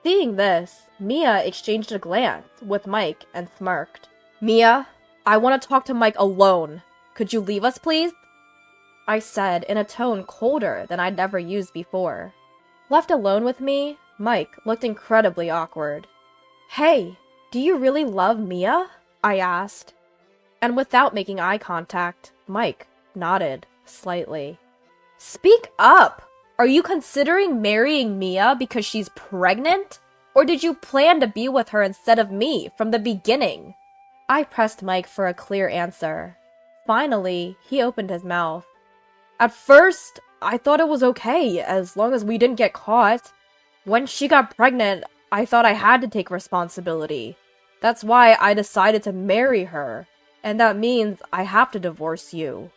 Seeing this, Mia exchanged a glance with Mike and smirked. Mia, I want to talk to Mike alone. Could you leave us, please? I said in a tone colder than I'd ever used before. Left alone with me, Mike looked incredibly awkward. Hey, do you really love Mia? I asked. And without making eye contact, Mike nodded slightly. Speak up! Are you considering marrying Mia because she's pregnant? Or did you plan to be with her instead of me from the beginning? I pressed Mike for a clear answer. Finally, he opened his mouth. At first, I thought it was okay, as long as we didn't get caught. When she got pregnant, I thought I had to take responsibility. That's why I decided to marry her, and that means I have to divorce you.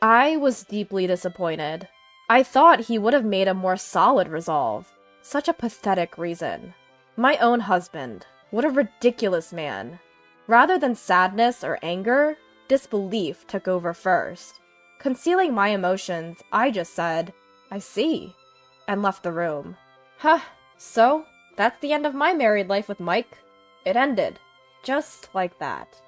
I was deeply disappointed. I thought he would have made a more solid resolve. Such a pathetic reason. My own husband. What a ridiculous man. Rather than sadness or anger, disbelief took over first. Concealing my emotions, I just said, "I see," and left the room. So, that's the end of my married life with Mike. It ended. Just like that.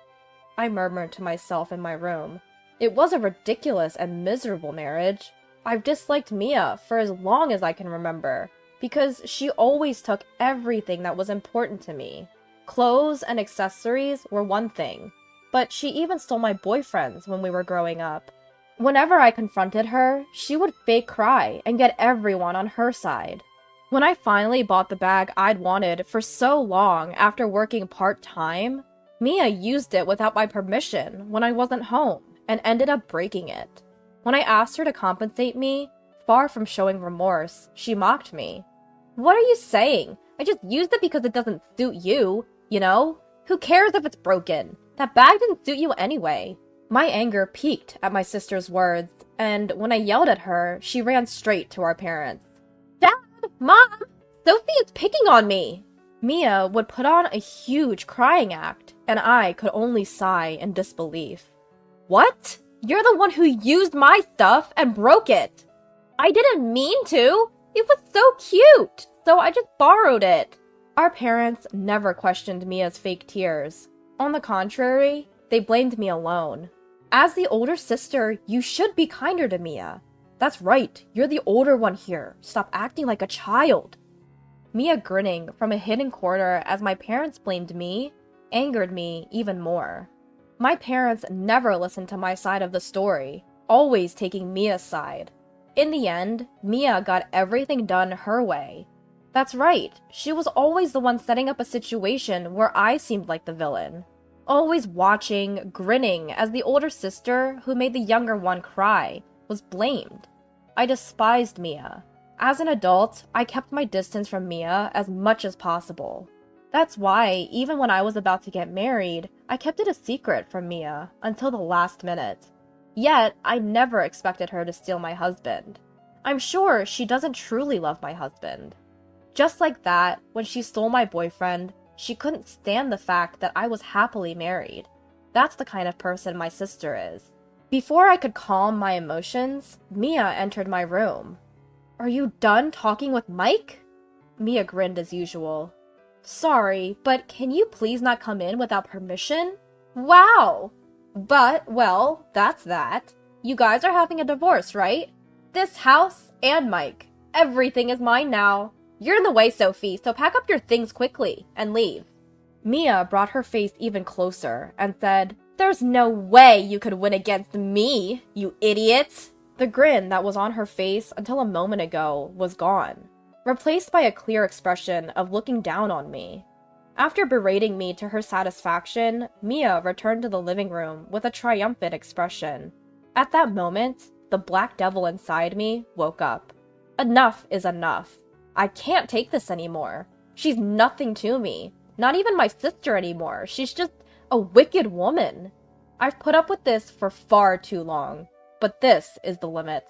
I murmured to myself in my room. It was a ridiculous and miserable marriage. I've disliked Mia for as long as I can remember, because she always took everything that was important to me. Clothes and accessories were one thing, but she even stole my boyfriends when we were growing up. Whenever I confronted her, she would fake cry and get everyone on her side. When I finally bought the bag I'd wanted for so long after working part-time, Mia used it without my permission when I wasn't home and ended up breaking it. When I asked her to compensate me, far from showing remorse, she mocked me. "What are you saying? I just used it because it doesn't suit you, you know? Who cares if it's broken? That bag didn't suit you anyway." My anger peaked at my sister's words, and when I yelled at her, she ran straight to our parents. "Dad! Mom! Sophie is picking on me!" Mia would put on a huge crying act, and I could only sigh in disbelief. "What? You're the one who used my stuff and broke it!" "I didn't mean to! It was so cute, so I just borrowed it." Our parents never questioned Mia's fake tears. On the contrary, they blamed me alone. As the older sister, you should be kinder to Mia. That's right, you're the older one here. Stop acting like a child. Mia grinning from a hidden corner as my parents blamed me angered me even more. My parents never listened to my side of the story, always taking Mia's side. In the end, Mia got everything done her way. That's right, she was always the one setting up a situation where I seemed like the villain. Always watching, grinning as the older sister, who made the younger one cry, was blamed. I despised Mia. As an adult, I kept my distance from Mia as much as possible. That's why, even when I was about to get married, I kept it a secret from Mia until the last minute. Yet, I never expected her to steal my husband. I'm sure she doesn't truly love my husband. Just like that, when she stole my boyfriend, she couldn't stand the fact that I was happily married. That's the kind of person my sister is. Before I could calm my emotions, Mia entered my room. "Are you done talking with Mike?" Mia grinned as usual. "Sorry, but can you please not come in without permission?" "Wow! But, well, that's that. You guys are having a divorce, right? This house and Mike. Everything is mine now. You're in the way, Sophie, so pack up your things quickly and leave." Mia brought her face even closer and said, "There's no way you could win against me, you idiot!" The grin that was on her face until a moment ago was gone, replaced by a clear expression of looking down on me. After berating me to her satisfaction, Mia returned to the living room with a triumphant expression. At that moment, the black devil inside me woke up. Enough is enough. I can't take this anymore. She's nothing to me. Not even my sister anymore. She's just a wicked woman. I've put up with this for far too long. But this is the limit.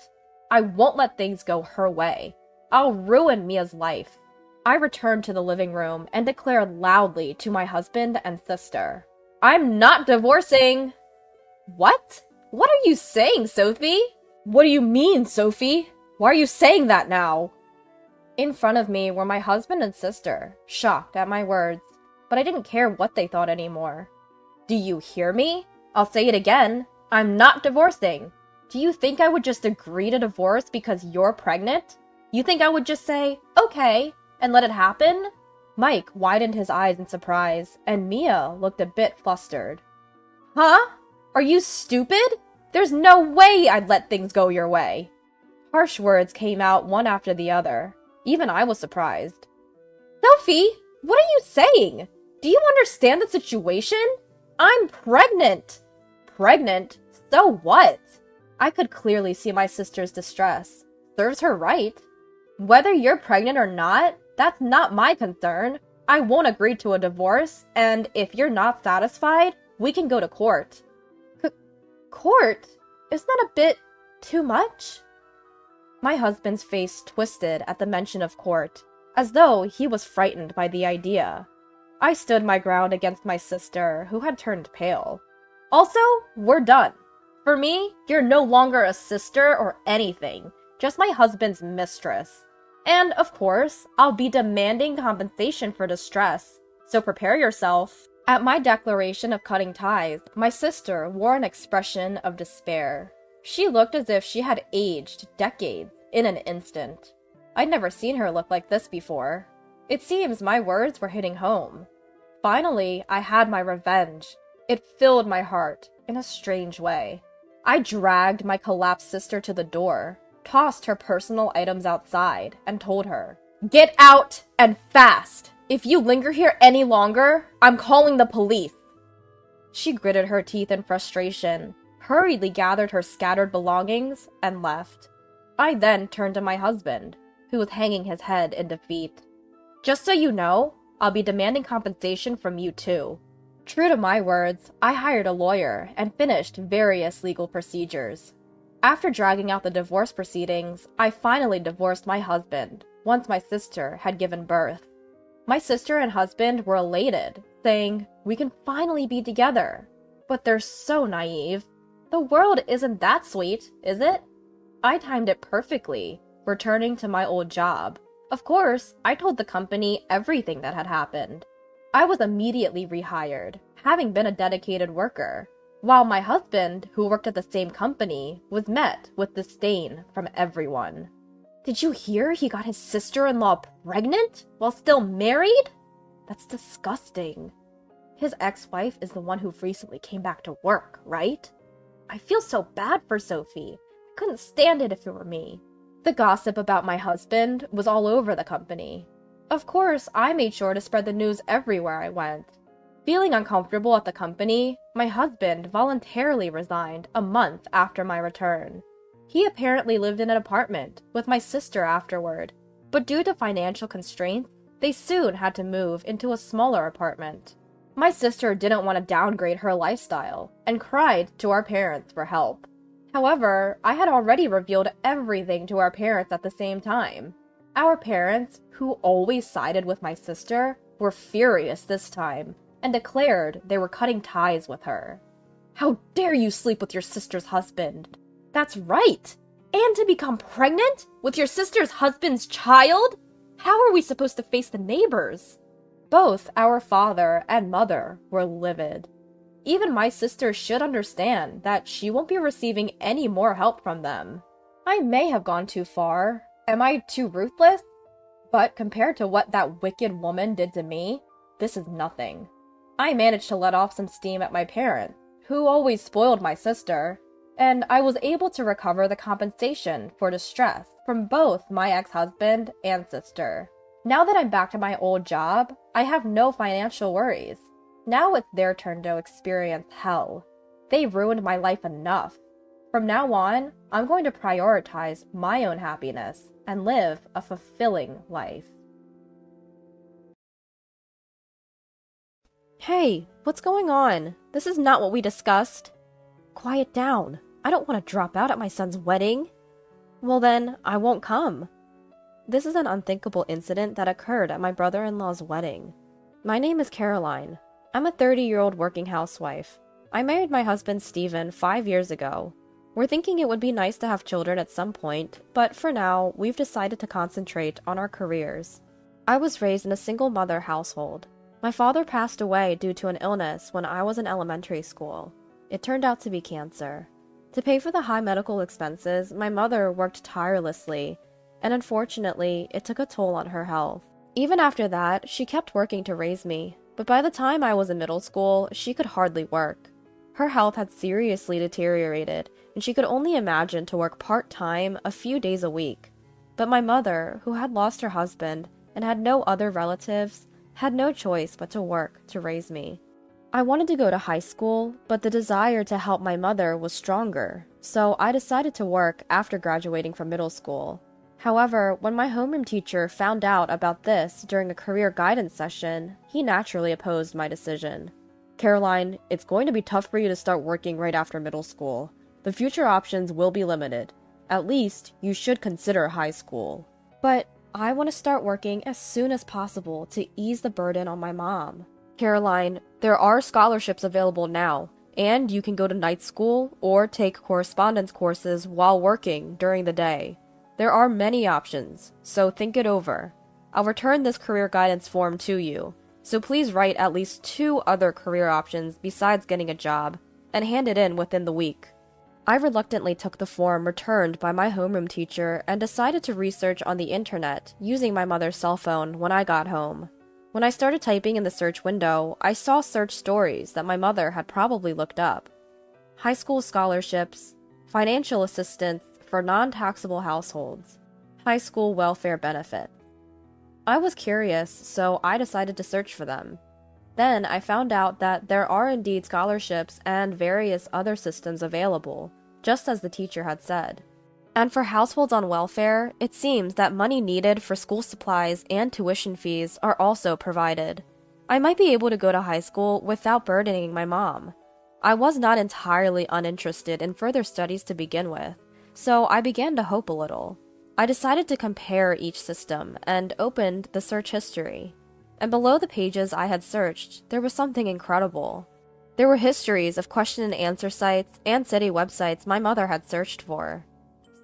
I won't let things go her way. I'll ruin Mia's life. I returned to the living room and declared loudly to my husband and sister, "I'm not divorcing!" "What? What are you saying, Sophie?" "What do you mean, Sophie? Why are you saying that now?" In front of me were my husband and sister, shocked at my words, but I didn't care what they thought anymore. "Do you hear me? I'll say it again. I'm not divorcing. Do you think I would just agree to divorce because you're pregnant? You think I would just say, okay, and let it happen?" Mike widened his eyes in surprise, and Mia looked a bit flustered. "Huh? Are you stupid? There's no way I'd let things go your way." Harsh words came out one after the other. Even I was surprised. "Sophie, What are you saying? Do you understand the situation? I'm pregnant! Pregnant? So what? I could clearly see my sister's distress. Serves her right. Whether you're pregnant or not, that's not my concern. I won't agree to a divorce, and if you're not satisfied, we can go to court. Court? Isn't that a bit too much? My husband's face twisted at the mention of court, as though he was frightened by the idea. I stood my ground against my sister, who had turned pale. Also, we're done. For me, you're no longer a sister or anything, just my husband's mistress. And, of course, I'll be demanding compensation for distress, so prepare yourself. At my declaration of cutting ties, my sister wore an expression of despair. She looked as if she had aged decades in an instant. I'd never seen her look like this before. It seems my words were hitting home. Finally, I had my revenge. It filled my heart in a strange way. I dragged my collapsed sister to the door, tossed her personal items outside, and told her, "Get out, and fast! If you linger here any longer, I'm calling the police." She gritted her teeth in frustration, hurriedly gathered her scattered belongings, and left. I then turned to my husband, who was hanging his head in defeat. "Just so you know, I'll be demanding compensation from you too." True to my words, I hired a lawyer and finished various legal procedures. After dragging out the divorce proceedings, I finally divorced my husband once my sister had given birth. My sister and husband were elated, saying, "We can finally be together." But they're so naive. The world isn't that sweet, is it? I timed it perfectly, returning to my old job. Of course, I told the company everything that had happened. I was immediately rehired, having been a dedicated worker, while my husband, who worked at the same company, was met with disdain from everyone. Did you hear he got his sister-in-law pregnant while still married? That's disgusting. His ex-wife is the one who recently came back to work, right? I feel so bad for Sophie. I couldn't stand it if it were me. The gossip about my husband was all over the company. Of course, I made sure to spread the news everywhere I went. Feeling uncomfortable at the company, my husband voluntarily resigned a month after my return. He apparently lived in an apartment with my sister afterward, but due to financial constraints, they soon had to move into a smaller apartment. My sister didn't want to downgrade her lifestyle and cried to our parents for help. However, I had already revealed everything to our parents at the same time. Our parents, who always sided with my sister, were furious this time and declared they were cutting ties with her. "How dare you sleep with your sister's husband?" "That's right! And to become pregnant with your sister's husband's child? How are we supposed to face the neighbors?" Both our father and mother were livid. Even my sister should understand that she won't be receiving any more help from them. I may have gone too far. Am I too ruthless? But compared to what that wicked woman did to me, this is nothing. I managed to let off some steam at my parents, who always spoiled my sister, and I was able to recover the compensation for distress from both my ex-husband and sister. Now that I'm back to my old job, I have no financial worries. Now it's their turn to experience hell. They ruined my life enough. From now on, I'm going to prioritize my own happiness and live a fulfilling life. Hey, what's going on? This is not what we discussed. Quiet down. I don't want to drop out at my son's wedding. Well then, I won't come. This is an unthinkable incident that occurred at my brother-in-law's wedding. My name is Caroline. I'm a 30-year-old working housewife. I married my husband Steven 5 years ago. We're thinking it would be nice to have children at some point, but for now, we've decided to concentrate on our careers. I was raised in a single-mother household. My father passed away due to an illness when I was in elementary school. It turned out to be cancer. To pay for the high medical expenses, my mother worked tirelessly, and unfortunately, it took a toll on her health. Even after that, she kept working to raise me, but by the time I was in middle school, she could hardly work. Her health had seriously deteriorated, and she could only imagine to work part-time a few days a week. But my mother, who had lost her husband and had no other relatives, had no choice but to work to raise me. I wanted to go to high school, but the desire to help my mother was stronger, so I decided to work after graduating from middle school. However, when my homeroom teacher found out about this during a career guidance session, he naturally opposed my decision. "Caroline, it's going to be tough for you to start working right after middle school. The future options will be limited. At least, you should consider high school." "But I want to start working as soon as possible to ease the burden on my mom." "Caroline, there are scholarships available now, and you can go to night school or take correspondence courses while working during the day. There are many options, so think it over. I'll return this career guidance form to you, so please write at least 2 other career options besides getting a job, and hand it in within the week." I reluctantly took the form returned by my homeroom teacher and decided to research on the internet using my mother's cell phone when I got home. When I started typing in the search window, I saw search stories that my mother had probably looked up. High school scholarships, financial assistance for non-taxable households, high school welfare benefits. I was curious, so I decided to search for them. Then I found out that there are indeed scholarships and various other systems available, just as the teacher had said. And for households on welfare, it seems that money needed for school supplies and tuition fees are also provided. I might be able to go to high school without burdening my mom. I was not entirely uninterested in further studies to begin with, so I began to hope a little. I decided to compare each system and opened the search history. And below the pages I had searched, there was something incredible. There were histories of question and answer sites and city websites my mother had searched for.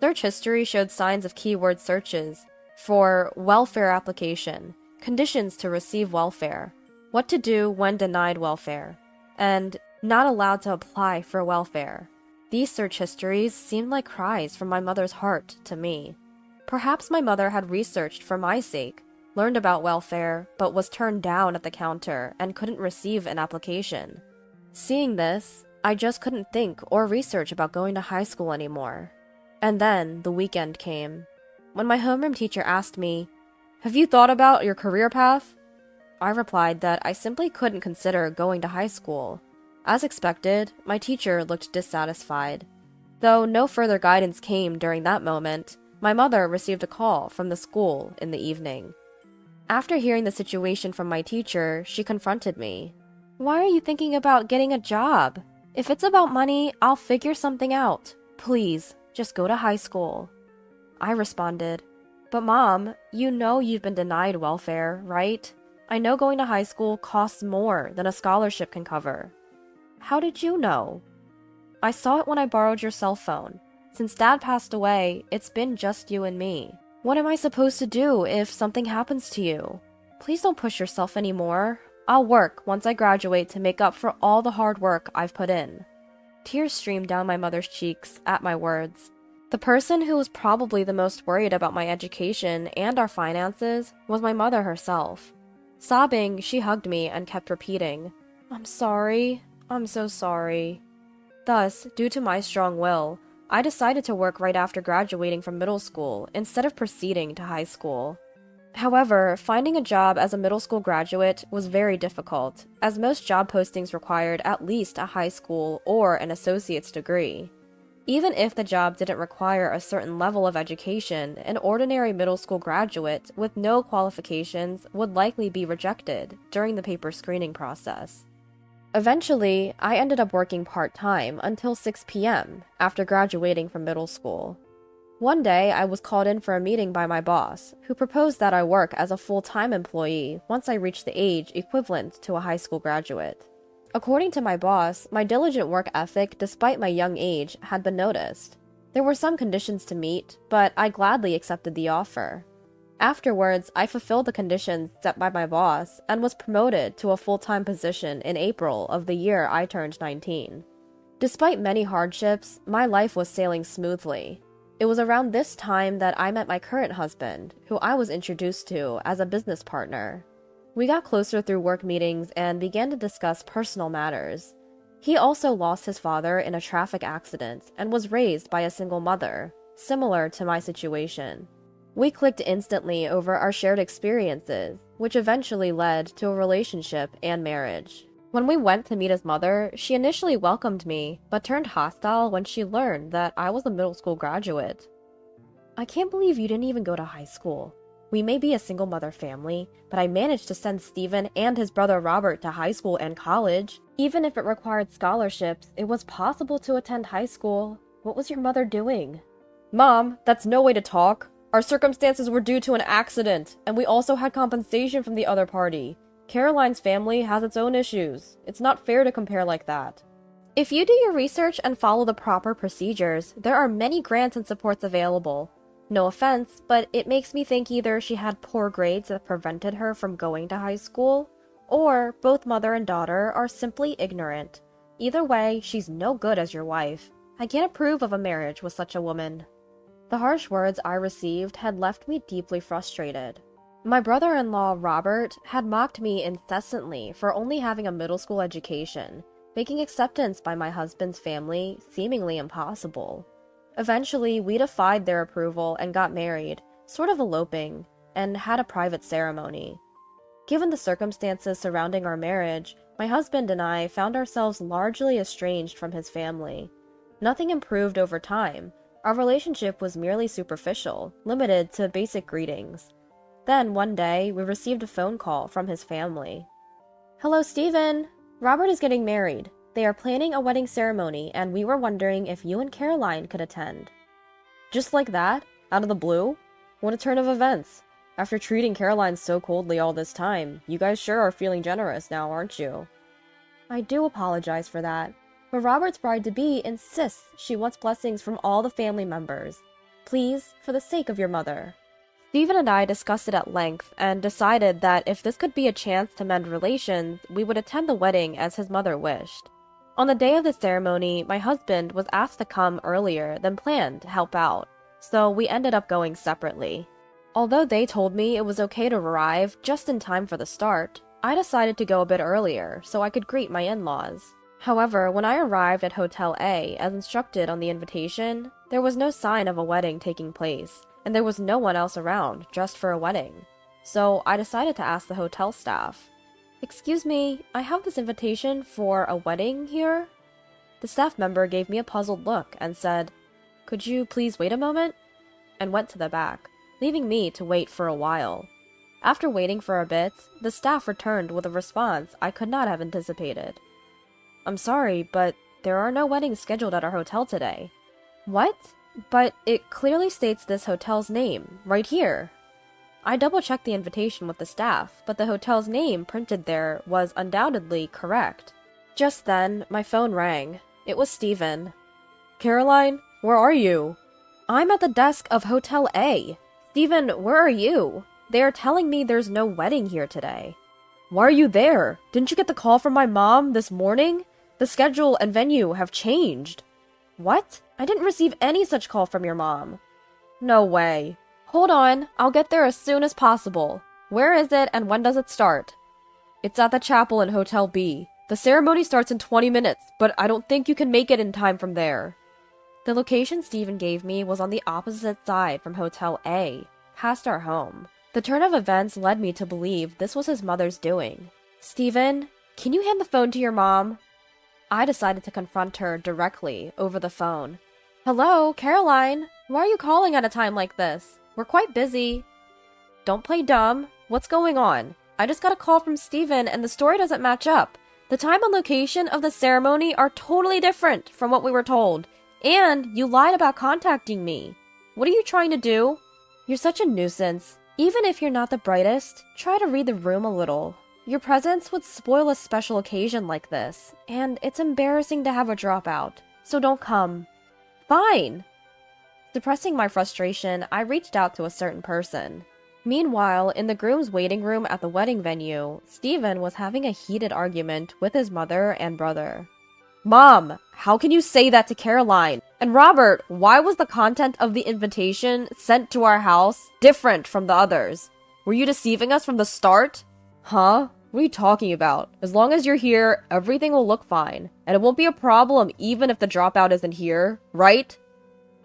Search history showed signs of keyword searches for welfare application, conditions to receive welfare, what to do when denied welfare, and not allowed to apply for welfare. These search histories seemed like cries from my mother's heart to me. Perhaps my mother had researched for my sake, learned about welfare, but was turned down at the counter and couldn't receive an application. Seeing this, I just couldn't think or research about going to high school anymore. And then the weekend came. When my homeroom teacher asked me, "Have you thought about your career path?" I replied that I simply couldn't consider going to high school. As expected, my teacher looked dissatisfied. Though no further guidance came during that moment, my mother received a call from the school in the evening. After hearing the situation from my teacher, she confronted me. "Why are you thinking about getting a job? If it's about money, I'll figure something out. Please, just go to high school." I responded, "But Mom, you know you've been denied welfare, right? I know going to high school costs more than a scholarship can cover." "How did you know?" "I saw it when I borrowed your cell phone. Since Dad passed away, it's been just you and me. What am I supposed to do if something happens to you? Please don't push yourself anymore. I'll work once I graduate to make up for all the hard work I've put in." Tears streamed down my mother's cheeks at my words. The person who was probably the most worried about my education and our finances was my mother herself. Sobbing, she hugged me and kept repeating, "I'm sorry. I'm so sorry." Thus, due to my strong will, I decided to work right after graduating from middle school instead of proceeding to high school. However, finding a job as a middle school graduate was very difficult, as most job postings required at least a high school or an associate's degree. Even if the job didn't require a certain level of education, an ordinary middle school graduate with no qualifications would likely be rejected during the paper screening process. Eventually, I ended up working part-time until 6 p.m. after graduating from middle school. One day, I was called in for a meeting by my boss, who proposed that I work as a full-time employee once I reached the age equivalent to a high school graduate. According to my boss, my diligent work ethic despite my young age had been noticed. There were some conditions to meet, but I gladly accepted the offer. Afterwards, I fulfilled the conditions set by my boss and was promoted to a full-time position in April of the year I turned 19. Despite many hardships, my life was sailing smoothly. It was around this time that I met my current husband, who I was introduced to as a business partner. We got closer through work meetings and began to discuss personal matters. He also lost his father in a traffic accident and was raised by a single mother, similar to my situation. We clicked instantly over our shared experiences, which eventually led to a relationship and marriage. When we went to meet his mother, she initially welcomed me, but turned hostile when she learned that I was a middle school graduate. I can't believe you didn't even go to high school. We may be a single mother family, but I managed to send Steven and his brother Robert to high school and college. Even if it required scholarships, it was possible to attend high school. What was your mother doing? Mom, that's no way to talk. Our circumstances were due to an accident, and we also had compensation from the other party. Caroline's family has its own issues. It's not fair to compare like that. If you do your research and follow the proper procedures, there are many grants and supports available. No offense, but it makes me think either she had poor grades that prevented her from going to high school, or both mother and daughter are simply ignorant. Either way, she's no good as your wife. I can't approve of a marriage with such a woman. The harsh words I received had left me deeply frustrated. My brother-in-law, Robert, had mocked me incessantly for only having a middle school education, making acceptance by my husband's family seemingly impossible. Eventually, we defied their approval and got married, sort of eloping, and had a private ceremony. Given the circumstances surrounding our marriage, my husband and I found ourselves largely estranged from his family. Nothing improved over time. Our relationship was merely superficial, limited to basic greetings. Then, one day, we received a phone call from his family. Hello, Stephen. Robert is getting married. They are planning a wedding ceremony, and we were wondering if you and Caroline could attend. Just like that? Out of the blue? What a turn of events. After treating Caroline so coldly all this time, you guys sure are feeling generous now, aren't you? I do apologize for that, but Robert's bride-to-be insists she wants blessings from all the family members. Please, for the sake of your mother. Stephen and I discussed it at length and decided that if this could be a chance to mend relations, we would attend the wedding as his mother wished. On the day of the ceremony, my husband was asked to come earlier than planned to help out, so we ended up going separately. Although they told me it was okay to arrive just in time for the start, I decided to go a bit earlier so I could greet my in-laws. However, when I arrived at Hotel A as instructed on the invitation, there was no sign of a wedding taking place, and there was no one else around just for a wedding. So I decided to ask the hotel staff, "Excuse me, I have this invitation for a wedding here?" The staff member gave me a puzzled look and said, "Could you please wait a moment?" and went to the back, leaving me to wait for a while. After waiting for a bit, the staff returned with a response I could not have anticipated. "I'm sorry, but there are no weddings scheduled at our hotel today." What? But it clearly states this hotel's name, right here. I double-checked the invitation with the staff, but the hotel's name printed there was undoubtedly correct. Just then, my phone rang. It was Stephen. "Caroline, where are you?" "I'm at the desk of Hotel A. Stephen, where are you? They are telling me there's no wedding here today." "Why are you there? Didn't you get the call from my mom this morning? The schedule and venue have changed." "What? I didn't receive any such call from your mom." "No way." "Hold on, I'll get there as soon as possible. Where is it and when does it start?" "It's at the chapel in Hotel B. The ceremony starts in 20 minutes, but I don't think you can make it in time from there." The location Stephen gave me was on the opposite side from Hotel A, past our home. The turn of events led me to believe this was his mother's doing. "Stephen, can you hand the phone to your mom?" I decided to confront her directly over the phone. "Hello, Caroline. Why are you calling at a time like this? We're quite busy." "Don't play dumb. What's going on? I just got a call from Stephen and the story doesn't match up. The time and location of the ceremony are totally different from what we were told. And you lied about contacting me. What are you trying to do?" "You're such a nuisance. Even if you're not the brightest, try to read the room a little. Your presence would spoil a special occasion like this, and it's embarrassing to have a dropout, so don't come." "Fine." Suppressing my frustration, I reached out to a certain person. Meanwhile, in the groom's waiting room at the wedding venue, Stephen was having a heated argument with his mother and brother. "Mom, how can you say that to Caroline? And Robert, why was the content of the invitation sent to our house different from the others? Were you deceiving us from the start?" "Huh? What are you talking about? As long as you're here, everything will look fine. And it won't be a problem even if the dropout isn't here, right?"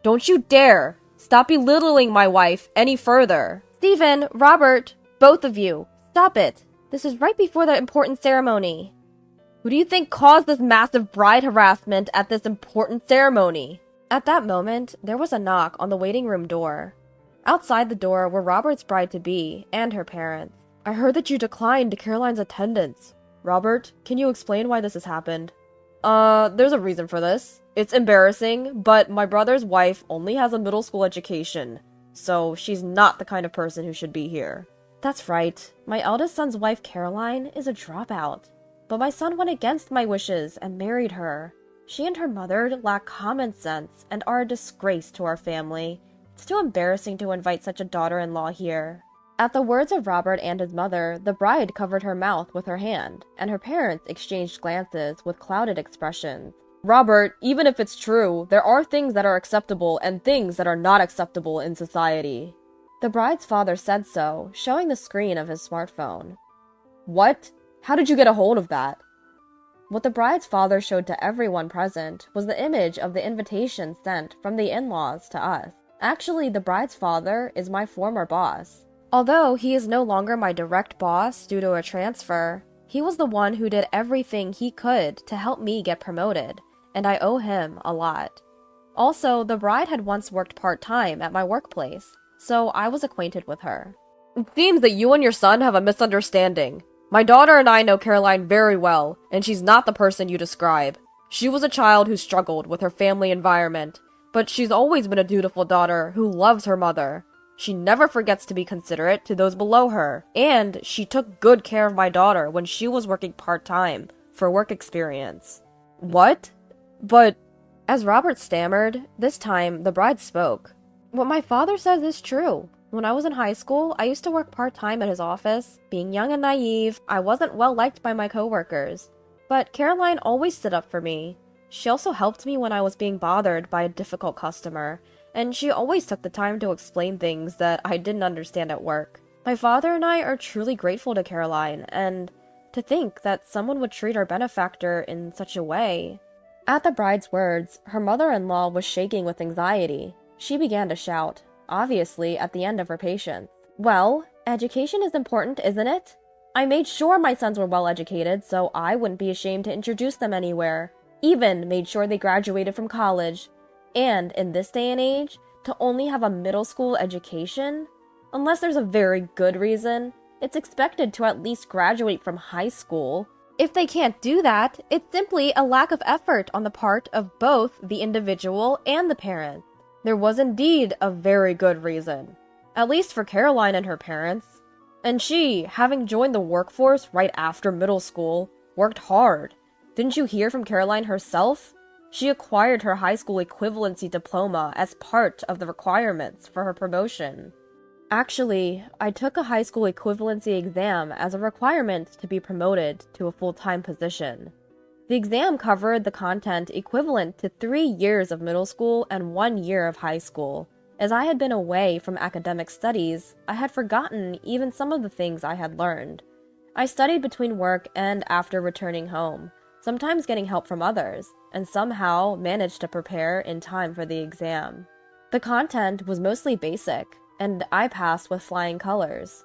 "Don't you dare! Stop belittling my wife any further. Stephen, Robert, both of you, stop it. This is right before the important ceremony. Who do you think caused this massive bride harassment at this important ceremony? At that moment, there was a knock on the waiting room door. Outside the door were Robert's bride-to-be and her parents. I heard that you declined Caroline's attendance. Robert, can you explain why this has happened? There's a reason for this. It's embarrassing, but my brother's wife only has a middle school education, so she's not the kind of person who should be here. That's right. My eldest son's wife, Caroline, is a dropout. But my son went against my wishes and married her. She and her mother lack common sense and are a disgrace to our family. It's too embarrassing to invite such a daughter-in-law here. At the words of Robert and his mother, the bride covered her mouth with her hand, and her parents exchanged glances with clouded expressions. Robert, even if it's true, there are things that are acceptable and things that are not acceptable in society. The bride's father said so, showing the screen of his smartphone. What? How did you get a hold of that? What the bride's father showed to everyone present was the image of the invitation sent from the in-laws to us. Actually, the bride's father is my former boss. Although he is no longer my direct boss due to a transfer, he was the one who did everything he could to help me get promoted, and I owe him a lot. Also, the bride had once worked part-time at my workplace, so I was acquainted with her. It seems that you and your son have a misunderstanding. My daughter and I know Caroline very well, and she's not the person you describe. She was a child who struggled with her family environment, but she's always been a dutiful daughter who loves her mother. She never forgets to be considerate to those below her, and she took good care of my daughter when she was working part-time for work experience. What? But... As Robert stammered, this time the bride spoke. What my father says is true. When I was in high school, I used to work part-time at his office. Being young and naive, I wasn't well liked by my coworkers. But Caroline always stood up for me. She also helped me when I was being bothered by a difficult customer, and she always took the time to explain things that I didn't understand at work. My father and I are truly grateful to Caroline, and to think that someone would treat our benefactor in such a way. At the bride's words, her mother-in-law was shaking with anxiety. She began to shout, obviously at the end of her patience. Well, education is important, isn't it? I made sure my sons were well educated, so I wouldn't be ashamed to introduce them anywhere. Even made sure they graduated from college. And in this day and age, to only have a middle school education? Unless there's a very good reason, it's expected to at least graduate from high school. If they can't do that, it's simply a lack of effort on the part of both the individual and the parents. There was indeed a very good reason. At least for Caroline and her parents. And she, having joined the workforce right after middle school, worked hard. Didn't you hear from Caroline herself? She acquired her high school equivalency diploma as part of the requirements for her promotion. Actually, I took a high school equivalency exam as a requirement to be promoted to a full-time position. The exam covered the content equivalent to 3 years of middle school and 1 year of high school. As I had been away from academic studies, I had forgotten even some of the things I had learned. I studied between work and after returning home, sometimes getting help from others, and somehow managed to prepare in time for the exam. The content was mostly basic, and I passed with flying colors.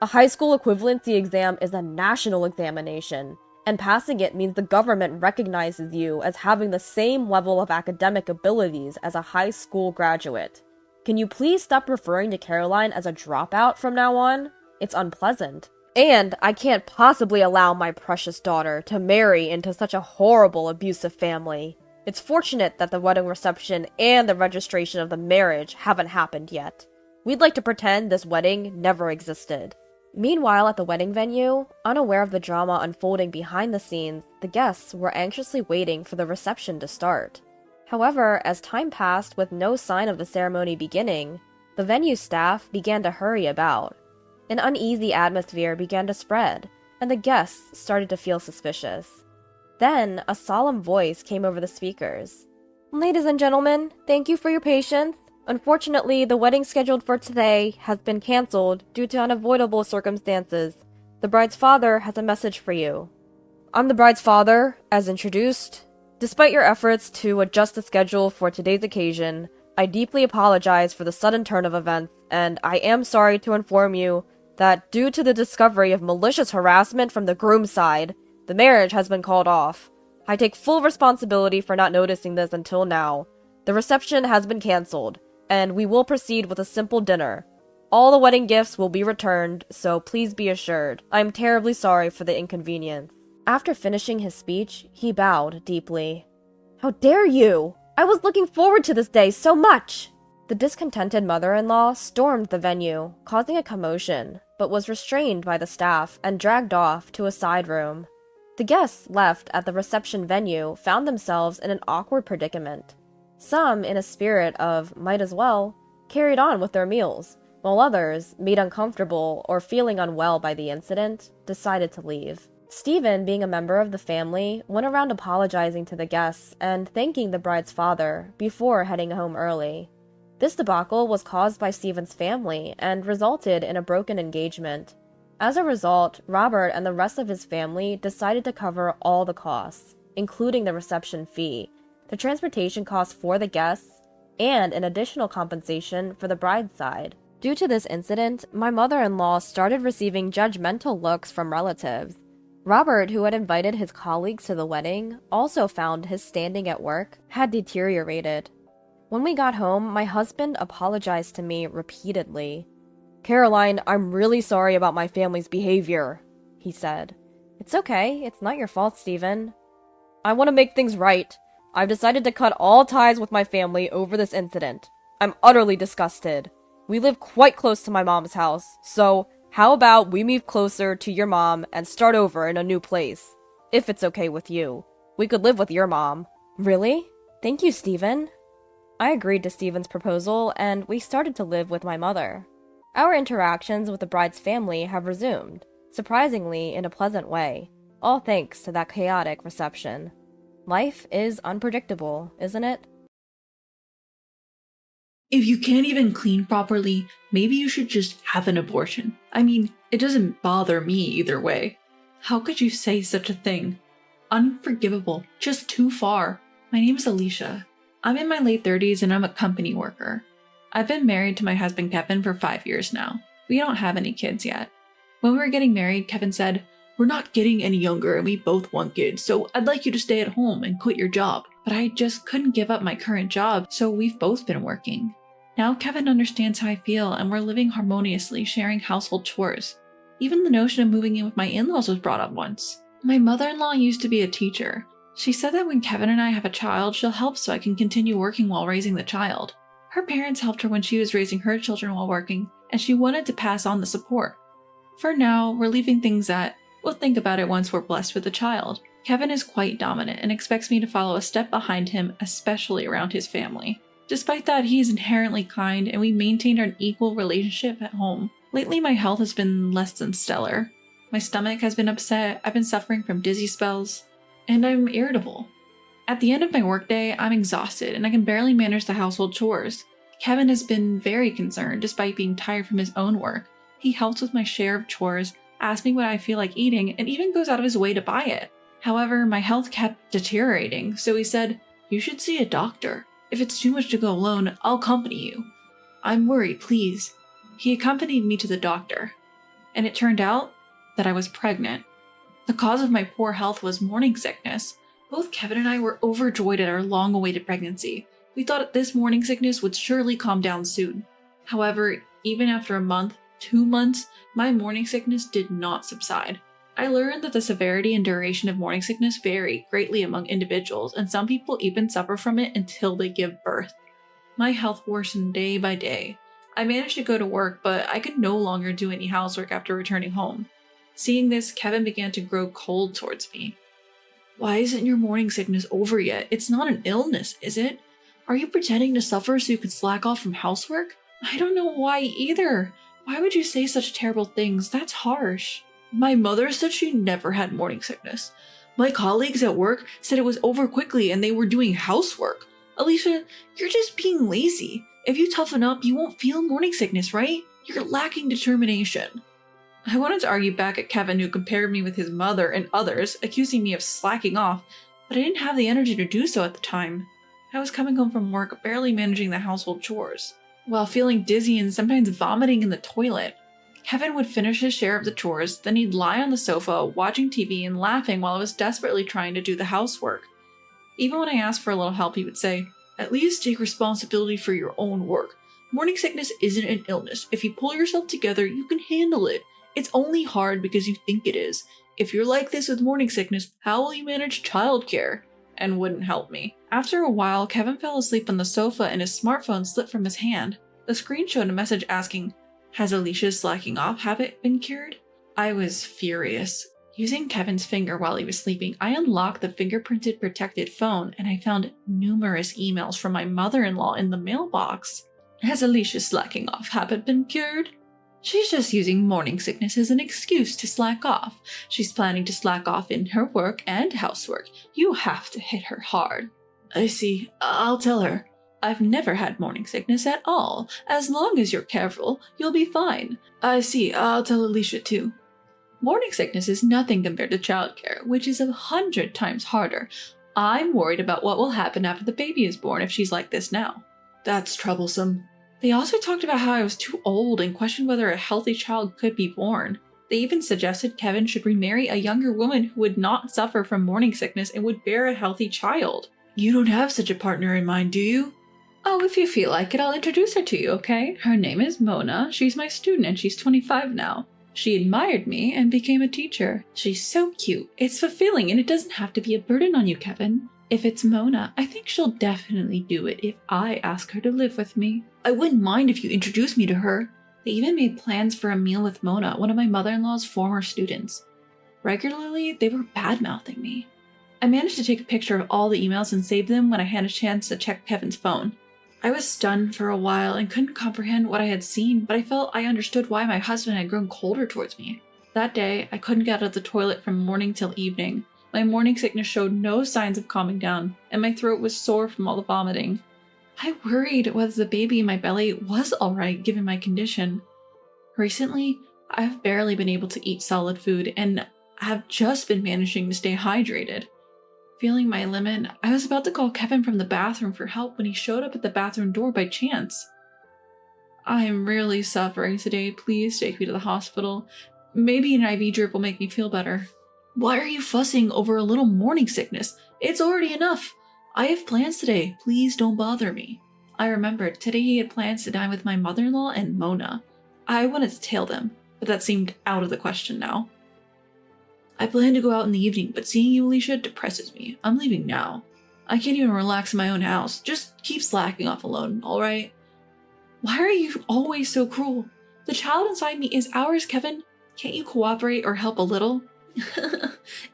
A high school equivalency exam is a national examination, and passing it means the government recognizes you as having the same level of academic abilities as a high school graduate. Can you please stop referring to Caroline as a dropout from now on? It's unpleasant. And I can't possibly allow my precious daughter to marry into such a horrible, abusive family. It's fortunate that the wedding reception and the registration of the marriage haven't happened yet. We'd like to pretend this wedding never existed. Meanwhile, at the wedding venue, unaware of the drama unfolding behind the scenes, the guests were anxiously waiting for the reception to start. However, as time passed with no sign of the ceremony beginning, the venue staff began to hurry about. An uneasy atmosphere began to spread, and the guests started to feel suspicious. Then, a solemn voice came over the speakers. Ladies and gentlemen, thank you for your patience. Unfortunately, the wedding scheduled for today has been cancelled due to unavoidable circumstances. The bride's father has a message for you. I'm the bride's father, as introduced. Despite your efforts to adjust the schedule for today's occasion, I deeply apologize for the sudden turn of events, and I am sorry to inform you that due to the discovery of malicious harassment from the groom's side, the marriage has been called off. I take full responsibility for not noticing this until now. The reception has been cancelled, and we will proceed with a simple dinner. All the wedding gifts will be returned, so please be assured, I am terribly sorry for the inconvenience. After finishing his speech, he bowed deeply. How dare you! I was looking forward to this day so much! The discontented mother-in-law stormed the venue, causing a commotion, but was restrained by the staff and dragged off to a side room. The guests left at the reception venue found themselves in an awkward predicament. Some, in a spirit of might as well, carried on with their meals, while others, made uncomfortable or feeling unwell by the incident, decided to leave. Stephen, being a member of the family, went around apologizing to the guests and thanking the bride's father before heading home early. This debacle was caused by Stephen's family and resulted in a broken engagement. As a result, Robert and the rest of his family decided to cover all the costs, including the reception fee, the transportation costs for the guests, and an additional compensation for the bride's side. Due to this incident, my mother-in-law started receiving judgmental looks from relatives. Robert, who had invited his colleagues to the wedding, also found his standing at work had deteriorated. When we got home, my husband apologized to me repeatedly. "Caroline, I'm really sorry about my family's behavior," he said. "It's okay. It's not your fault, Stephen. I want to make things right. I've decided to cut all ties with my family over this incident. I'm utterly disgusted. We live quite close to my mom's house, so how about we move closer to your mom and start over in a new place? If it's okay with you. We could live with your mom." "Really? Thank you, Stephen." I agreed to Stephen's proposal, and we started to live with my mother. Our interactions with the bride's family have resumed, surprisingly in a pleasant way, all thanks to that chaotic reception. Life is unpredictable, isn't it? If you can't even clean properly, maybe you should just have an abortion. I mean, it doesn't bother me either way. How could you say such a thing? Unforgivable, just too far. My name is Alicia. I'm in my late 30s and I'm a company worker. I've been married to my husband Kevin for 5 years now. We don't have any kids yet. When we were getting married, Kevin said, "We're not getting any younger and we both want kids, so I'd like you to stay at home and quit your job." But I just couldn't give up my current job, so we've both been working. Now Kevin understands how I feel and we're living harmoniously, sharing household chores. Even the notion of moving in with my in-laws was brought up once. My mother-in-law used to be a teacher. She said that when Kevin and I have a child, she'll help so I can continue working while raising the child. Her parents helped her when she was raising her children while working, and she wanted to pass on the support. For now, we're leaving things at, we'll think about it once we're blessed with a child. Kevin is quite dominant and expects me to follow a step behind him, especially around his family. Despite that, he is inherently kind and we maintained an equal relationship at home. Lately, my health has been less than stellar. My stomach has been upset, I've been suffering from dizzy spells, and I'm irritable. At the end of my workday, I'm exhausted and I can barely manage the household chores. Kevin has been very concerned despite being tired from his own work. He helps with my share of chores, asks me what I feel like eating, and even goes out of his way to buy it. However, my health kept deteriorating, so he said, "You should see a doctor. If it's too much to go alone, I'll accompany you. I'm worried, please." He accompanied me to the doctor, and it turned out that I was pregnant. The cause of my poor health was morning sickness. Both Kevin and I were overjoyed at our long-awaited pregnancy. We thought this morning sickness would surely calm down soon. However, even after a month, 2 months, my morning sickness did not subside. I learned that the severity and duration of morning sickness vary greatly among individuals, and some people even suffer from it until they give birth. My health worsened day by day. I managed to go to work, but I could no longer do any housework after returning home. Seeing this, Kevin began to grow cold towards me. "Why isn't your morning sickness over yet? It's not an illness, is it? Are you pretending to suffer so you could slack off from housework?" "I don't know why either. Why would you say such terrible things? That's harsh." "My mother said she never had morning sickness. My colleagues at work said it was over quickly and they were doing housework. Alicia, you're just being lazy. If you toughen up, you won't feel morning sickness, right? You're lacking determination." I wanted to argue back at Kevin, who compared me with his mother and others, accusing me of slacking off, but I didn't have the energy to do so at the time. I was coming home from work barely managing the household chores, while feeling dizzy and sometimes vomiting in the toilet. Kevin would finish his share of the chores, then he'd lie on the sofa watching TV and laughing while I was desperately trying to do the housework. Even when I asked for a little help, he would say, "At least take responsibility for your own work. Morning sickness isn't an illness. If you pull yourself together, you can handle it. It's only hard because you think it is. If you're like this with morning sickness, how will you manage childcare?" And wouldn't help me. After a while, Kevin fell asleep on the sofa and his smartphone slipped from his hand. The screen showed a message asking, "Has Alicia's slacking off habit been cured?" I was furious. Using Kevin's finger while he was sleeping, I unlocked the fingerprinted protected phone and I found numerous emails from my mother-in-law in the mailbox. "Has Alicia's slacking off habit been cured? She's just using morning sickness as an excuse to slack off. She's planning to slack off in her work and housework. You have to hit her hard." "I see. I'll tell her. I've never had morning sickness at all. As long as you're careful, you'll be fine." "I see. I'll tell Alicia too." Morning sickness is nothing compared to childcare, which is 100 times harder. I'm worried about what will happen after the baby is born if she's like this now. That's troublesome. They also talked about how I was too old and questioned whether a healthy child could be born. They even suggested Kevin should remarry a younger woman who would not suffer from morning sickness and would bear a healthy child. "You don't have such a partner in mind, do you?" "Oh, if you feel like it, I'll introduce her to you, okay? Her name is Mona. She's my student and she's 25 now. She admired me and became a teacher. She's so cute. It's fulfilling and it doesn't have to be a burden on you, Kevin. If it's Mona, I think she'll definitely do it if I ask her to live with me." "I wouldn't mind if you introduced me to her." They even made plans for a meal with Mona, one of my mother-in-law's former students. Regularly, they were bad-mouthing me. I managed to take a picture of all the emails and save them when I had a chance to check Kevin's phone. I was stunned for a while and couldn't comprehend what I had seen, but I felt I understood why my husband had grown colder towards me. That day, I couldn't get out of the toilet from morning till evening. My morning sickness showed no signs of calming down, and my throat was sore from all the vomiting. I worried whether the baby in my belly was alright given my condition. Recently, I've barely been able to eat solid food and have just been managing to stay hydrated. Feeling my limit, I was about to call Kevin from the bathroom for help when he showed up at the bathroom door by chance. "I'm really suffering today. Please take me to the hospital. Maybe an IV drip will make me feel better." "Why are you fussing over a little morning sickness? It's already enough. I have plans today. Please don't bother me." I remembered today he had plans to dine with my mother-in-law and Mona. I wanted to tail them, but that seemed out of the question now. "I plan to go out in the evening, but seeing you, Alicia, depresses me. I'm leaving now. I can't even relax in my own house. Just keep slacking off alone, alright?" "Why are you always so cruel? The child inside me is ours, Kevin. Can't you cooperate or help a little?"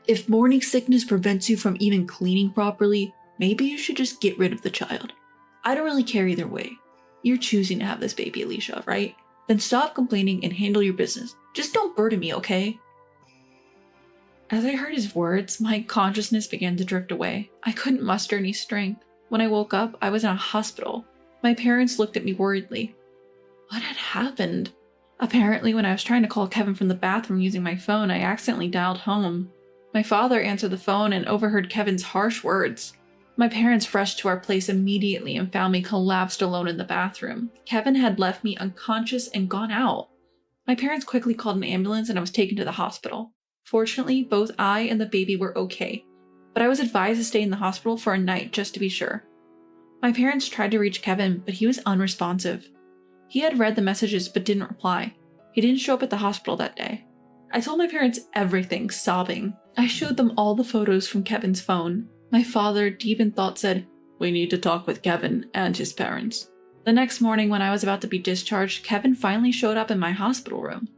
"If morning sickness prevents you from even cleaning properly, maybe you should just get rid of the child. I don't really care either way. You're choosing to have this baby, Alicia, right? Then stop complaining and handle your business. Just don't burden me, okay?" As I heard his words, my consciousness began to drift away. I couldn't muster any strength. When I woke up, I was in a hospital. My parents looked at me worriedly. What had happened? Apparently, when I was trying to call Kevin from the bathroom using my phone, I accidentally dialed home. My father answered the phone and overheard Kevin's harsh words. My parents rushed to our place immediately and found me collapsed alone in the bathroom. Kevin had left me unconscious and gone out. My parents quickly called an ambulance and I was taken to the hospital. Fortunately, both I and the baby were okay, but I was advised to stay in the hospital for a night just to be sure. My parents tried to reach Kevin, but he was unresponsive. He had read the messages but didn't reply. He didn't show up at the hospital that day. I told my parents everything, sobbing. I showed them all the photos from Kevin's phone. My father, deep in thought, said, "We need to talk with Kevin and his parents." The next morning, when I was about to be discharged, Kevin finally showed up in my hospital room.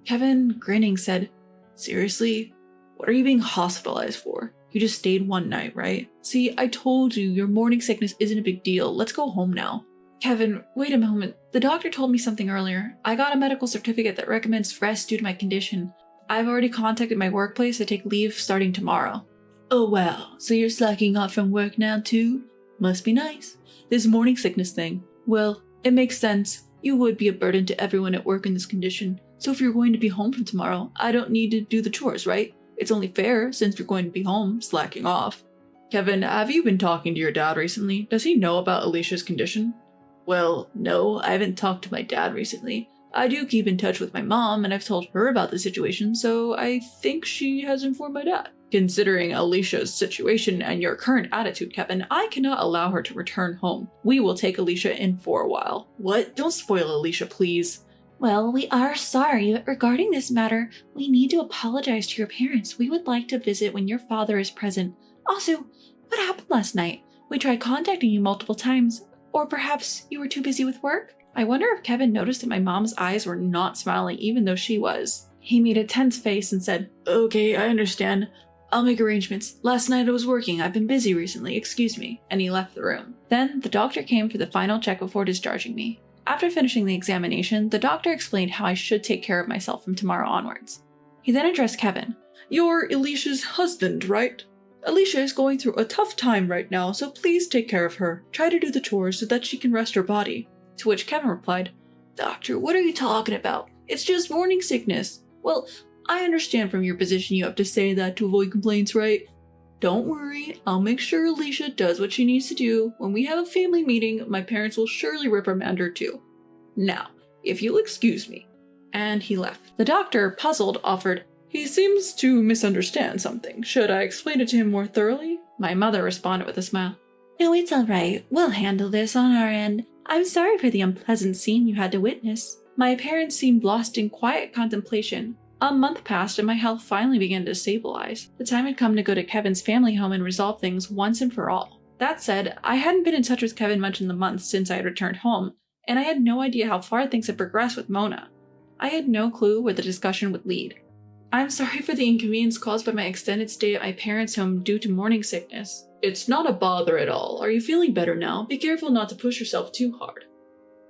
Kevin, grinning, said, "Seriously? What are you being hospitalized for? You just stayed one night, right? See, I told you your morning sickness isn't a big deal. Let's go home now." "Kevin, wait a moment. The doctor told me something earlier. I got a medical certificate that recommends rest due to my condition. I've already contacted my workplace to take leave starting tomorrow." "Oh wow, so you're slacking off from work now too? Must be nice. This morning sickness thing. Well, it makes sense. You would be a burden to everyone at work in this condition. So if you're going to be home from tomorrow, I don't need to do the chores, right? It's only fair since you're going to be home, slacking off." Kevin, have you been talking to your dad recently? Does he know about Alicia's condition? Well, no, I haven't talked to my dad recently. I do keep in touch with my mom, and I've told her about the situation, so I think she has informed my dad. Considering Alicia's situation and your current attitude, Kevin, I cannot allow her to return home. We will take Alicia in for a while. What? Don't spoil Alicia, please. Well, we are sorry, but regarding this matter, we need to apologize to your parents. We would like to visit when your father is present. Also, what happened last night? We tried contacting you multiple times. Or perhaps you were too busy with work? I wonder if Kevin noticed that my mom's eyes were not smiling even though she was. He made a tense face and said, "Okay, I understand. I'll make arrangements. Last night I was working. I've been busy recently. Excuse me." And he left the room. Then the doctor came for the final check before discharging me. After finishing the examination, the doctor explained how I should take care of myself from tomorrow onwards. He then addressed Kevin. "You're Alicia's husband, right? Alicia is going through a tough time right now, so please take care of her. Try to do the chores so that she can rest her body." To which Kevin replied, "Doctor, what are you talking about? It's just morning sickness." "Well, I understand from your position you have to say that to avoid complaints, right? Don't worry, I'll make sure Alicia does what she needs to do. When we have a family meeting, my parents will surely reprimand her too. Now, if you'll excuse me." And he left. The doctor, puzzled, offered, "He seems to misunderstand something. Should I explain it to him more thoroughly?" My mother responded with a smile. "No, it's all right. We'll handle this on our end. I'm sorry for the unpleasant scene you had to witness." My parents seemed lost in quiet contemplation. A month passed and my health finally began to stabilize. The time had come to go to Kevin's family home and resolve things once and for all. That said, I hadn't been in touch with Kevin much in the months since I had returned home, and I had no idea how far things had progressed with Mona. I had no clue where the discussion would lead. I'm sorry for the inconvenience caused by my extended stay at my parents' home due to morning sickness. It's not a bother at all. Are you feeling better now? Be careful not to push yourself too hard.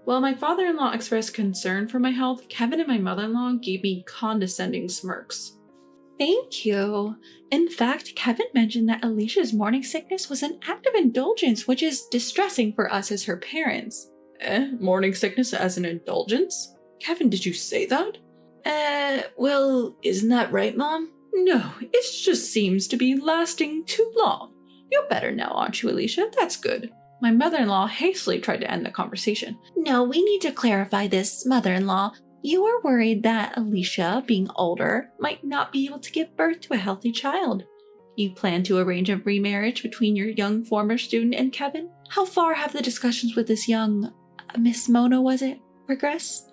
While my father-in-law expressed concern for my health, Kevin and my mother-in-law gave me condescending smirks. Thank you. In fact, Kevin mentioned that Alicia's morning sickness was an act of indulgence, which is distressing for us as her parents. Morning sickness as an indulgence? Kevin, did you say that? Well, isn't that right, Mom? No, it just seems to be lasting too long. You're better now, aren't you, Alicia? That's good. My mother-in-law hastily tried to end the conversation. No, we need to clarify this, mother-in-law. You are worried that Alicia, being older, might not be able to give birth to a healthy child. You plan to arrange a remarriage between your young former student and Kevin? How far have the discussions with this young, Miss Mona, was it, progressed?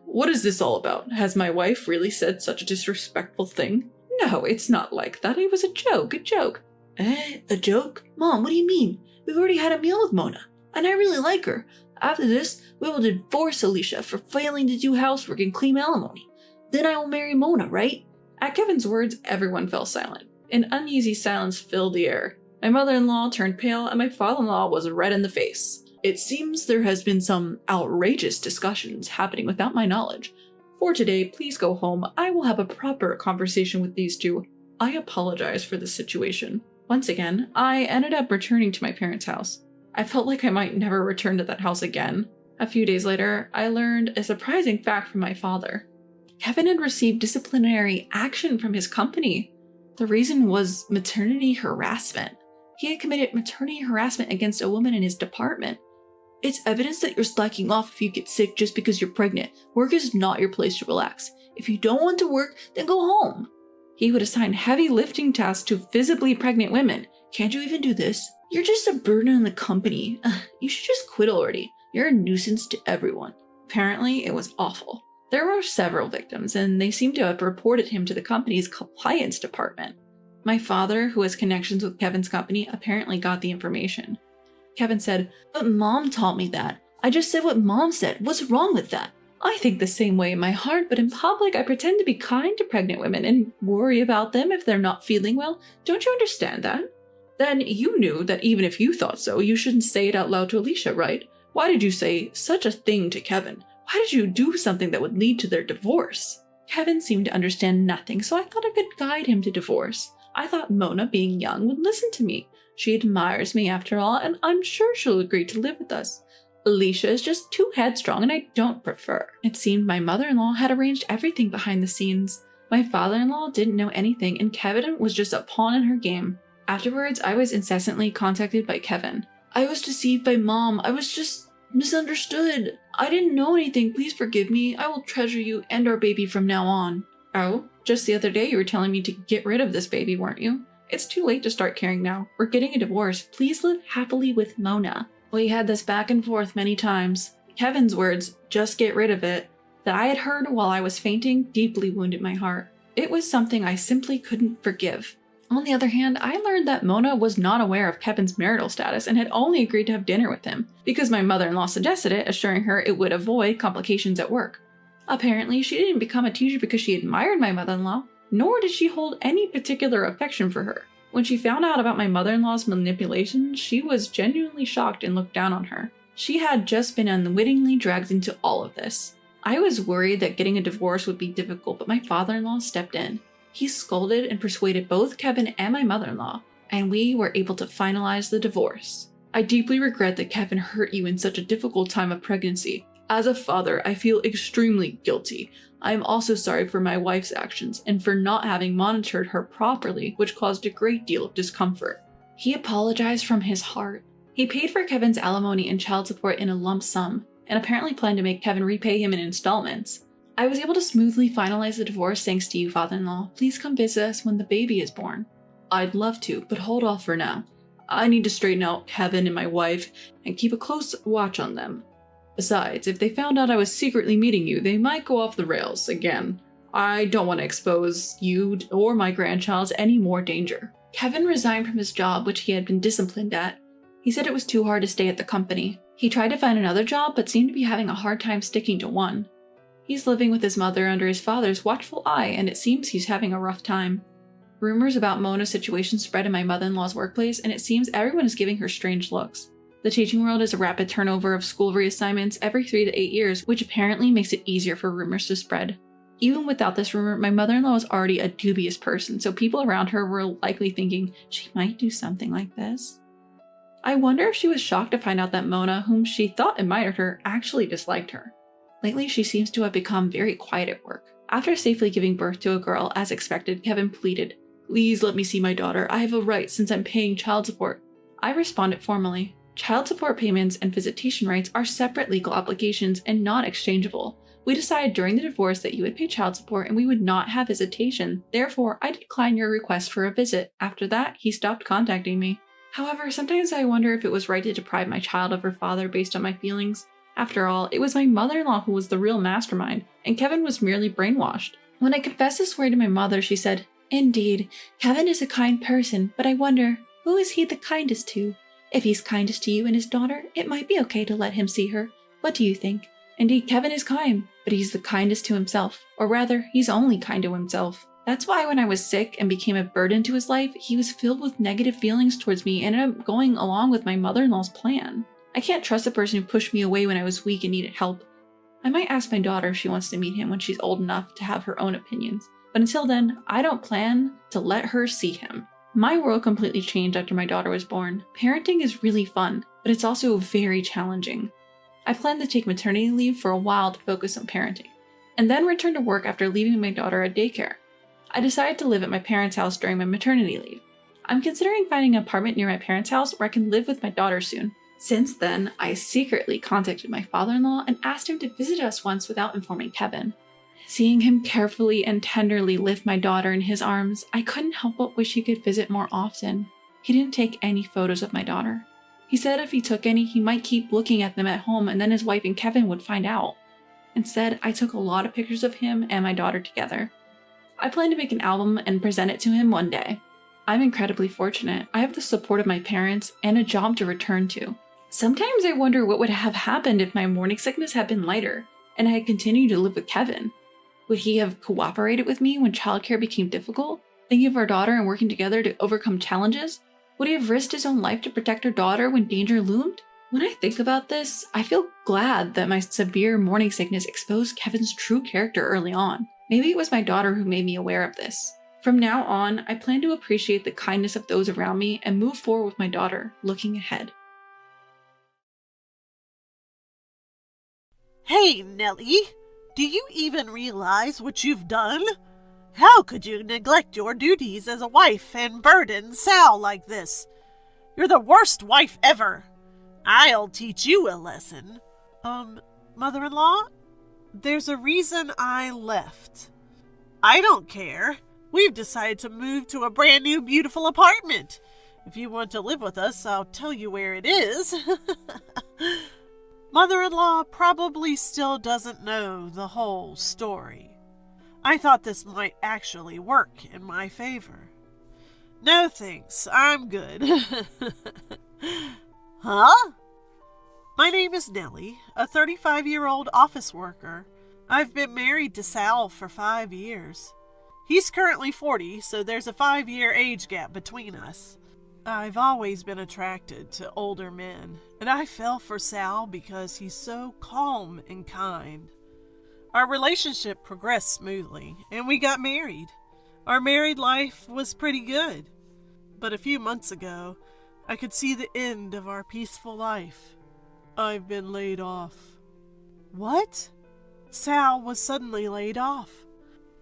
What is this all about? Has my wife really said such a disrespectful thing? No, it's not like that. It was a joke, a joke. A joke? Mom, what do you mean? We've already had a meal with Mona, and I really like her. After this, we will divorce Alicia for failing to do housework and claim alimony. Then I will marry Mona, right? At Kevin's words, everyone fell silent. An uneasy silence filled the air. My mother-in-law turned pale, and my father-in-law was red in the face. It seems there has been some outrageous discussions happening without my knowledge. For today, please go home. I will have a proper conversation with these two. I apologize for the situation. Once again, I ended up returning to my parents' house. I felt like I might never return to that house again. A few days later, I learned a surprising fact from my father. Kevin had received disciplinary action from his company. The reason was maternity harassment. He had committed maternity harassment against a woman in his department. It's evidence that you're slacking off if you get sick just because you're pregnant. Work is not your place to relax. If you don't want to work, then go home. He would assign heavy lifting tasks to visibly pregnant women. Can't you even do this? You're just a burden on the company. You should just quit already. You're a nuisance to everyone. Apparently, it was awful. There were several victims, and they seemed to have reported him to the company's compliance department. My father, who has connections with Kevin's company, apparently got the information. Kevin said, "But Mom taught me that. I just said what Mom said. What's wrong with that? I think the same way in my heart, but in public I pretend to be kind to pregnant women and worry about them if they're not feeling well. Don't you understand that? Then you knew that even if you thought so, you shouldn't say it out loud to Alicia, right? Why did you say such a thing to Kevin? Why did you do something that would lead to their divorce?" Kevin seemed to understand nothing, so I thought I could guide him to divorce. I thought Mona, being young, would listen to me. She admires me after all, and I'm sure she'll agree to live with us. Alicia is just too headstrong, and I don't prefer. It seemed my mother-in-law had arranged everything behind the scenes. My father-in-law didn't know anything, and Kevin was just a pawn in her game. Afterwards, I was incessantly contacted by Kevin. I was deceived by Mom. I was just misunderstood. I didn't know anything. Please forgive me. I will treasure you and our baby from now on. Oh, just the other day you were telling me to get rid of this baby, weren't you? It's too late to start caring now. We're getting a divorce. Please live happily with Mona. We had this back and forth many times. Kevin's words, just get rid of it, that I had heard while I was fainting deeply wounded my heart. It was something I simply couldn't forgive. On the other hand, I learned that Mona was not aware of Kevin's marital status and had only agreed to have dinner with him because my mother-in-law suggested it, assuring her it would avoid complications at work. Apparently, she didn't become a teacher because she admired my mother-in-law, nor did she hold any particular affection for her. When she found out about my mother-in-law's manipulation, she was genuinely shocked and looked down on her. She had just been unwittingly dragged into all of this. I was worried that getting a divorce would be difficult, but my father-in-law stepped in. He scolded and persuaded both Kevin and my mother-in-law, and we were able to finalize the divorce. I deeply regret that Kevin hurt you in such a difficult time of pregnancy. As a father, I feel extremely guilty. I am also sorry for my wife's actions and for not having monitored her properly, which caused a great deal of discomfort. He apologized from his heart. He paid for Kevin's alimony and child support in a lump sum, and apparently planned to make Kevin repay him in installments. I was able to smoothly finalize the divorce thanks to you, father-in-law. Please come visit us when the baby is born. I'd love to, but hold off for now. I need to straighten out Kevin and my wife and keep a close watch on them. Besides, if they found out I was secretly meeting you, they might go off the rails again. I don't want to expose you or my grandchild to any more danger. Kevin resigned from his job, which he had been disciplined at. He said it was too hard to stay at the company. He tried to find another job, but seemed to be having a hard time sticking to one. He's living with his mother under his father's watchful eye, and it seems he's having a rough time. Rumors about Mona's situation spread in my mother-in-law's workplace, and it seems everyone is giving her strange looks. The teaching world is a rapid turnover of school reassignments every 3 to 8 years, which apparently makes it easier for rumors to spread. Even without this rumor, my mother-in-law was already a dubious person, so people around her were likely thinking she might do something like this. I wonder if she was shocked to find out that Mona, whom she thought admired her, actually disliked her. Lately, she seems to have become very quiet at work. After safely giving birth to a girl, as expected, Kevin pleaded, "Please let me see my daughter. I have a right since I'm paying child support." I responded formally. Child support payments and visitation rights are separate legal obligations and not exchangeable. We decided during the divorce that you would pay child support and we would not have visitation. Therefore, I declined your request for a visit. After that, he stopped contacting me. However, sometimes I wonder if it was right to deprive my child of her father based on my feelings. After all, it was my mother-in-law who was the real mastermind, and Kevin was merely brainwashed. When I confessed this story to my mother, she said, "Indeed, Kevin is a kind person, but I wonder, who is he the kindest to? If he's kindest to you and his daughter, it might be okay to let him see her. What do you think? Indeed, Kevin is kind, but he's the kindest to himself. Or rather, he's only kind to himself. That's why when I was sick and became a burden to his life, he was filled with negative feelings towards me and ended up going along with my mother-in-law's plan. I can't trust the person who pushed me away when I was weak and needed help. I might ask my daughter if she wants to meet him when she's old enough to have her own opinions, but until then, I don't plan to let her see him." My world completely changed after my daughter was born. Parenting is really fun, but it's also very challenging. I plan to take maternity leave for a while to focus on parenting, and then return to work after leaving my daughter at daycare. I decided to live at my parents' house during my maternity leave. I'm considering finding an apartment near my parents' house where I can live with my daughter soon. Since then, I secretly contacted my father-in-law and asked him to visit us once without informing Kevin. Seeing him carefully and tenderly lift my daughter in his arms, I couldn't help but wish he could visit more often. He didn't take any photos of my daughter. He said if he took any, he might keep looking at them at home and then his wife and Kevin would find out. Instead, I took a lot of pictures of him and my daughter together. I plan to make an album and present it to him one day. I'm incredibly fortunate. I have the support of my parents and a job to return to. Sometimes I wonder what would have happened if my morning sickness had been lighter and I had continued to live with Kevin. Would he have cooperated with me when childcare became difficult, thinking of our daughter and working together to overcome challenges? Would he have risked his own life to protect our daughter when danger loomed? When I think about this, I feel glad that my severe morning sickness exposed Kevin's true character early on. Maybe it was my daughter who made me aware of this. From now on, I plan to appreciate the kindness of those around me and move forward with my daughter, looking ahead. Hey, Nellie! Do you even realize what you've done? How could you neglect your duties as a wife and burden Sal like this? You're the worst wife ever. I'll teach you a lesson. Mother-in-law, there's a reason I left. I don't care. We've decided to move to a brand new beautiful apartment. If you want to live with us, I'll tell you where it is. Mother-in-law probably still doesn't know the whole story. I thought this might actually work in my favor. No thanks, I'm good. Huh? My name is Nellie, a 35-year-old office worker. I've been married to Sal for 5 years. He's currently 40, so there's a 5-year age gap between us. I've always been attracted to older men, and I fell for Sal because he's so calm and kind. Our relationship progressed smoothly, and we got married. Our married life was pretty good. But a few months ago, I could see the end of our peaceful life. I've been laid off. What? Sal was suddenly laid off.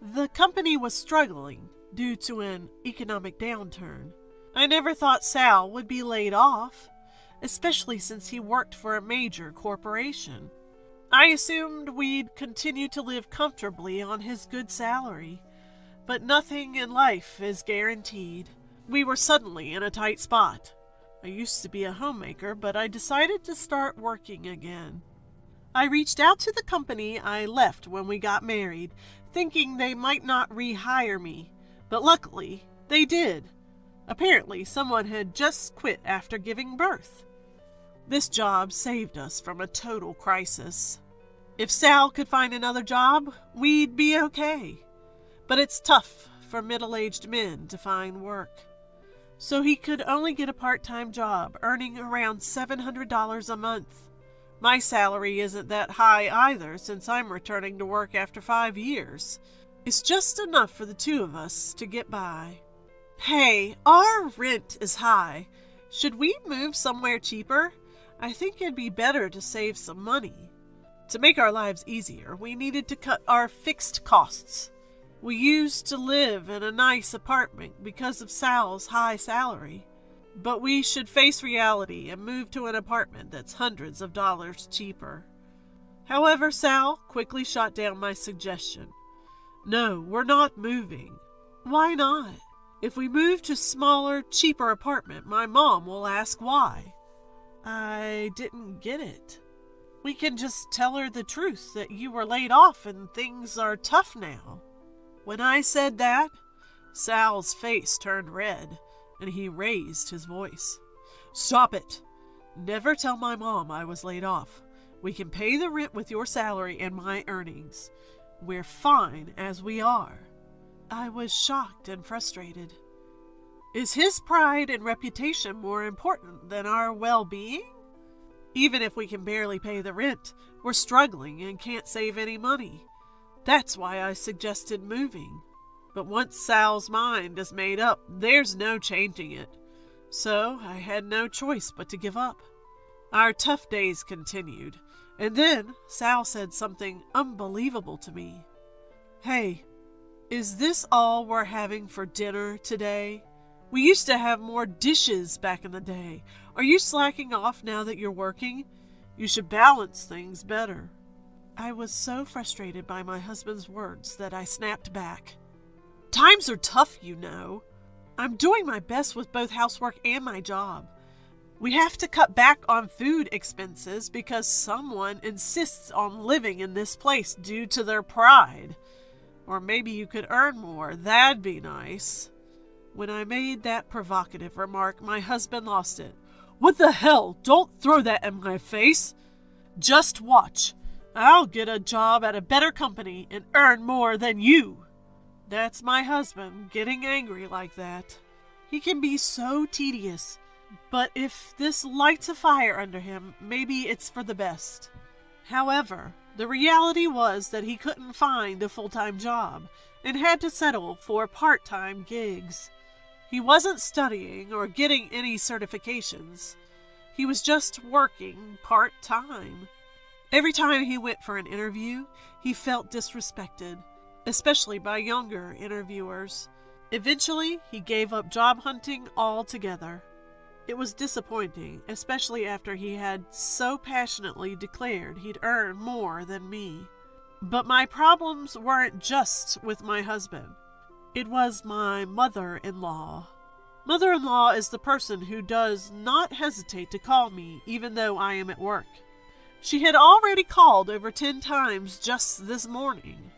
The company was struggling due to an economic downturn. I never thought Sal would be laid off, especially since he worked for a major corporation. I assumed we'd continue to live comfortably on his good salary, but nothing in life is guaranteed. We were suddenly in a tight spot. I used to be a homemaker, but I decided to start working again. I reached out to the company I left when we got married, thinking they might not rehire me, but luckily they did. Apparently, someone had just quit after giving birth. This job saved us from a total crisis. If Sal could find another job, we'd be okay. But it's tough for middle-aged men to find work. So he could only get a part-time job, earning around $700 a month. My salary isn't that high either, since I'm returning to work after 5 years. It's just enough for the two of us to get by. Hey, our rent is high. Should we move somewhere cheaper? I think it'd be better to save some money. To make our lives easier, we needed to cut our fixed costs. We used to live in a nice apartment because of Sal's high salary. But we should face reality and move to an apartment that's hundreds of dollars cheaper. However, Sal quickly shot down my suggestion. No, we're not moving. Why not? If we move to a smaller, cheaper apartment, my mom will ask why. I didn't get it. We can just tell her the truth that you were laid off and things are tough now. When I said that, Sal's face turned red and he raised his voice. Stop it! Never tell my mom I was laid off. We can pay the rent with your salary and my earnings. We're fine as we are. I was shocked and frustrated. Is his pride and reputation more important than our well-being? Even if we can barely pay the rent, we're struggling and can't save any money. That's why I suggested moving. But once Sal's mind is made up, there's no changing it. So I had no choice but to give up. Our tough days continued, and then Sal said something unbelievable to me. Hey, is this all we're having for dinner today? We used to have more dishes back in the day. Are you slacking off now that you're working? You should balance things better. I was so frustrated by my husband's words that I snapped back. Times are tough, you know. I'm doing my best with both housework and my job. We have to cut back on food expenses because someone insists on living in this place due to their pride. Or maybe you could earn more. That'd be nice. When I made that provocative remark, my husband lost it. What the hell? Don't throw that in my face. Just watch. I'll get a job at a better company and earn more than you. That's my husband getting angry like that. He can be so tedious, but if this lights a fire under him, maybe it's for the best. However, the reality was that he couldn't find a full-time job and had to settle for part-time gigs. He wasn't studying or getting any certifications. He was just working part-time. Every time he went for an interview, he felt disrespected. especially by younger interviewers. Eventually, he gave up job hunting altogether. It was disappointing, especially after he had so passionately declared he'd earn more than me. But my problems weren't just with my husband. It was my mother-in-law. Mother-in-law is the person who does not hesitate to call me even though I am at work. She had already called over 10 times just this morning.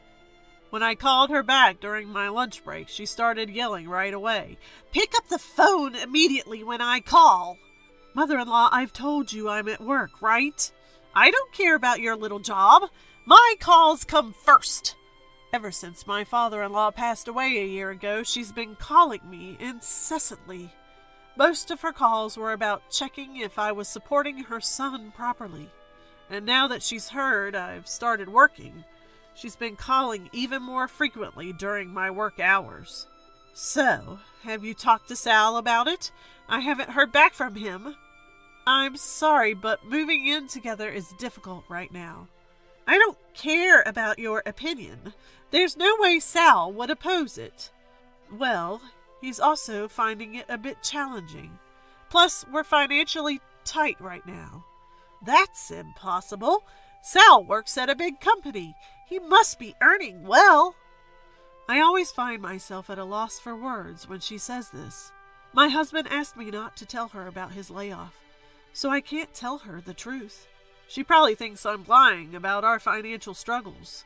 When I called her back during my lunch break, she started yelling right away, "Pick up the phone immediately when I call!" Mother-in-law, I've told you I'm at work, right? I don't care about your little job. My calls come first. Ever since my father-in-law passed away a year ago, she's been calling me incessantly. Most of her calls were about checking if I was supporting her son properly. And now that she's heard I've started working, she's been calling even more frequently during my work hours. So, have you talked to Sal about it? I haven't heard back from him. I'm sorry, but moving in together is difficult right now. I don't care about your opinion. There's no way Sal would oppose it. Well, he's also finding it a bit challenging. Plus, we're financially tight right now. That's impossible. Sal works at a big company. He must be earning well. I always find myself at a loss for words when she says this. My husband asked me not to tell her about his layoff, so I can't tell her the truth. She probably thinks I'm lying about our financial struggles.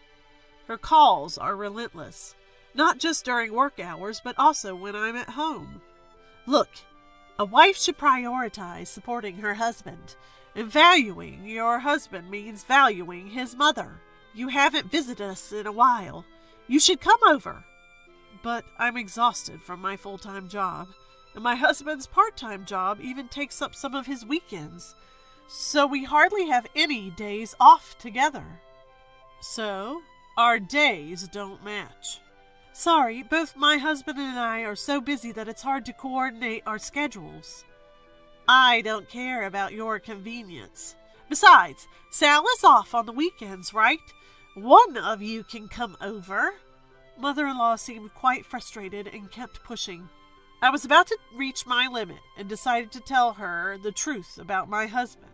Her calls are relentless, not just during work hours, but also when I'm at home. Look, a wife should prioritize supporting her husband, and valuing your husband means valuing his mother. You haven't visited us in a while. You should come over. But I'm exhausted from my full-time job, and my husband's part-time job even takes up some of his weekends, so we hardly have any days off together. So, our days don't match. Sorry, both my husband and I are so busy that it's hard to coordinate our schedules. I don't care about your convenience. Besides, Sal is off on the weekends, right? One of you can come over. Mother-in-law seemed quite frustrated and kept pushing. I was about to reach my limit and decided to tell her the truth about my husband.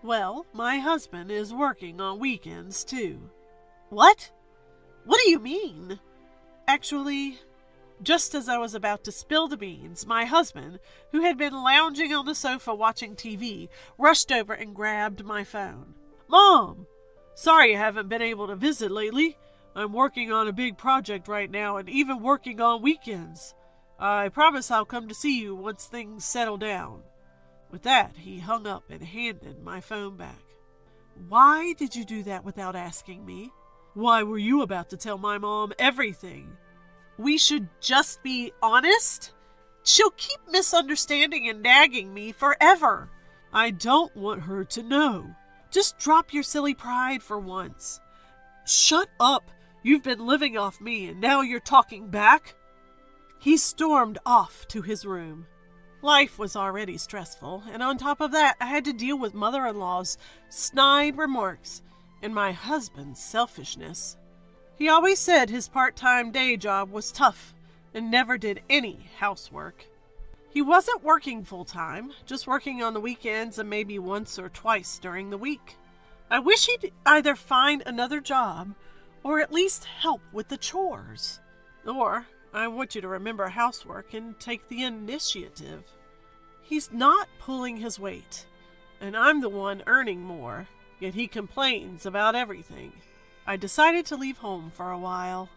Well, my husband is working on weekends too. What? What do you mean? Actually, just as I was about to spill the beans, my husband, who had been lounging on the sofa watching TV, rushed over and grabbed my phone. Mom! Sorry I haven't been able to visit lately. I'm working on a big project right now and even working on weekends. I promise I'll come to see you once things settle down. With that, he hung up and handed my phone back. Why did you do that without asking me? Why were you about to tell my mom everything? We should just be honest? She'll keep misunderstanding and nagging me forever. I don't want her to know. Just drop your silly pride for once. Shut up. You've been living off me and now you're talking back? He stormed off to his room. Life was already stressful, and on top of that, I had to deal with mother-in-law's snide remarks and my husband's selfishness. He always said his part-time day job was tough and never did any housework. He wasn't working full-time, just working on the weekends and maybe once or twice during the week. I wish he'd either find another job or at least help with the chores. Or I want you to remember housework and take the initiative. He's not pulling his weight, and I'm the one earning more, yet he complains about everything. I decided to leave home for a while.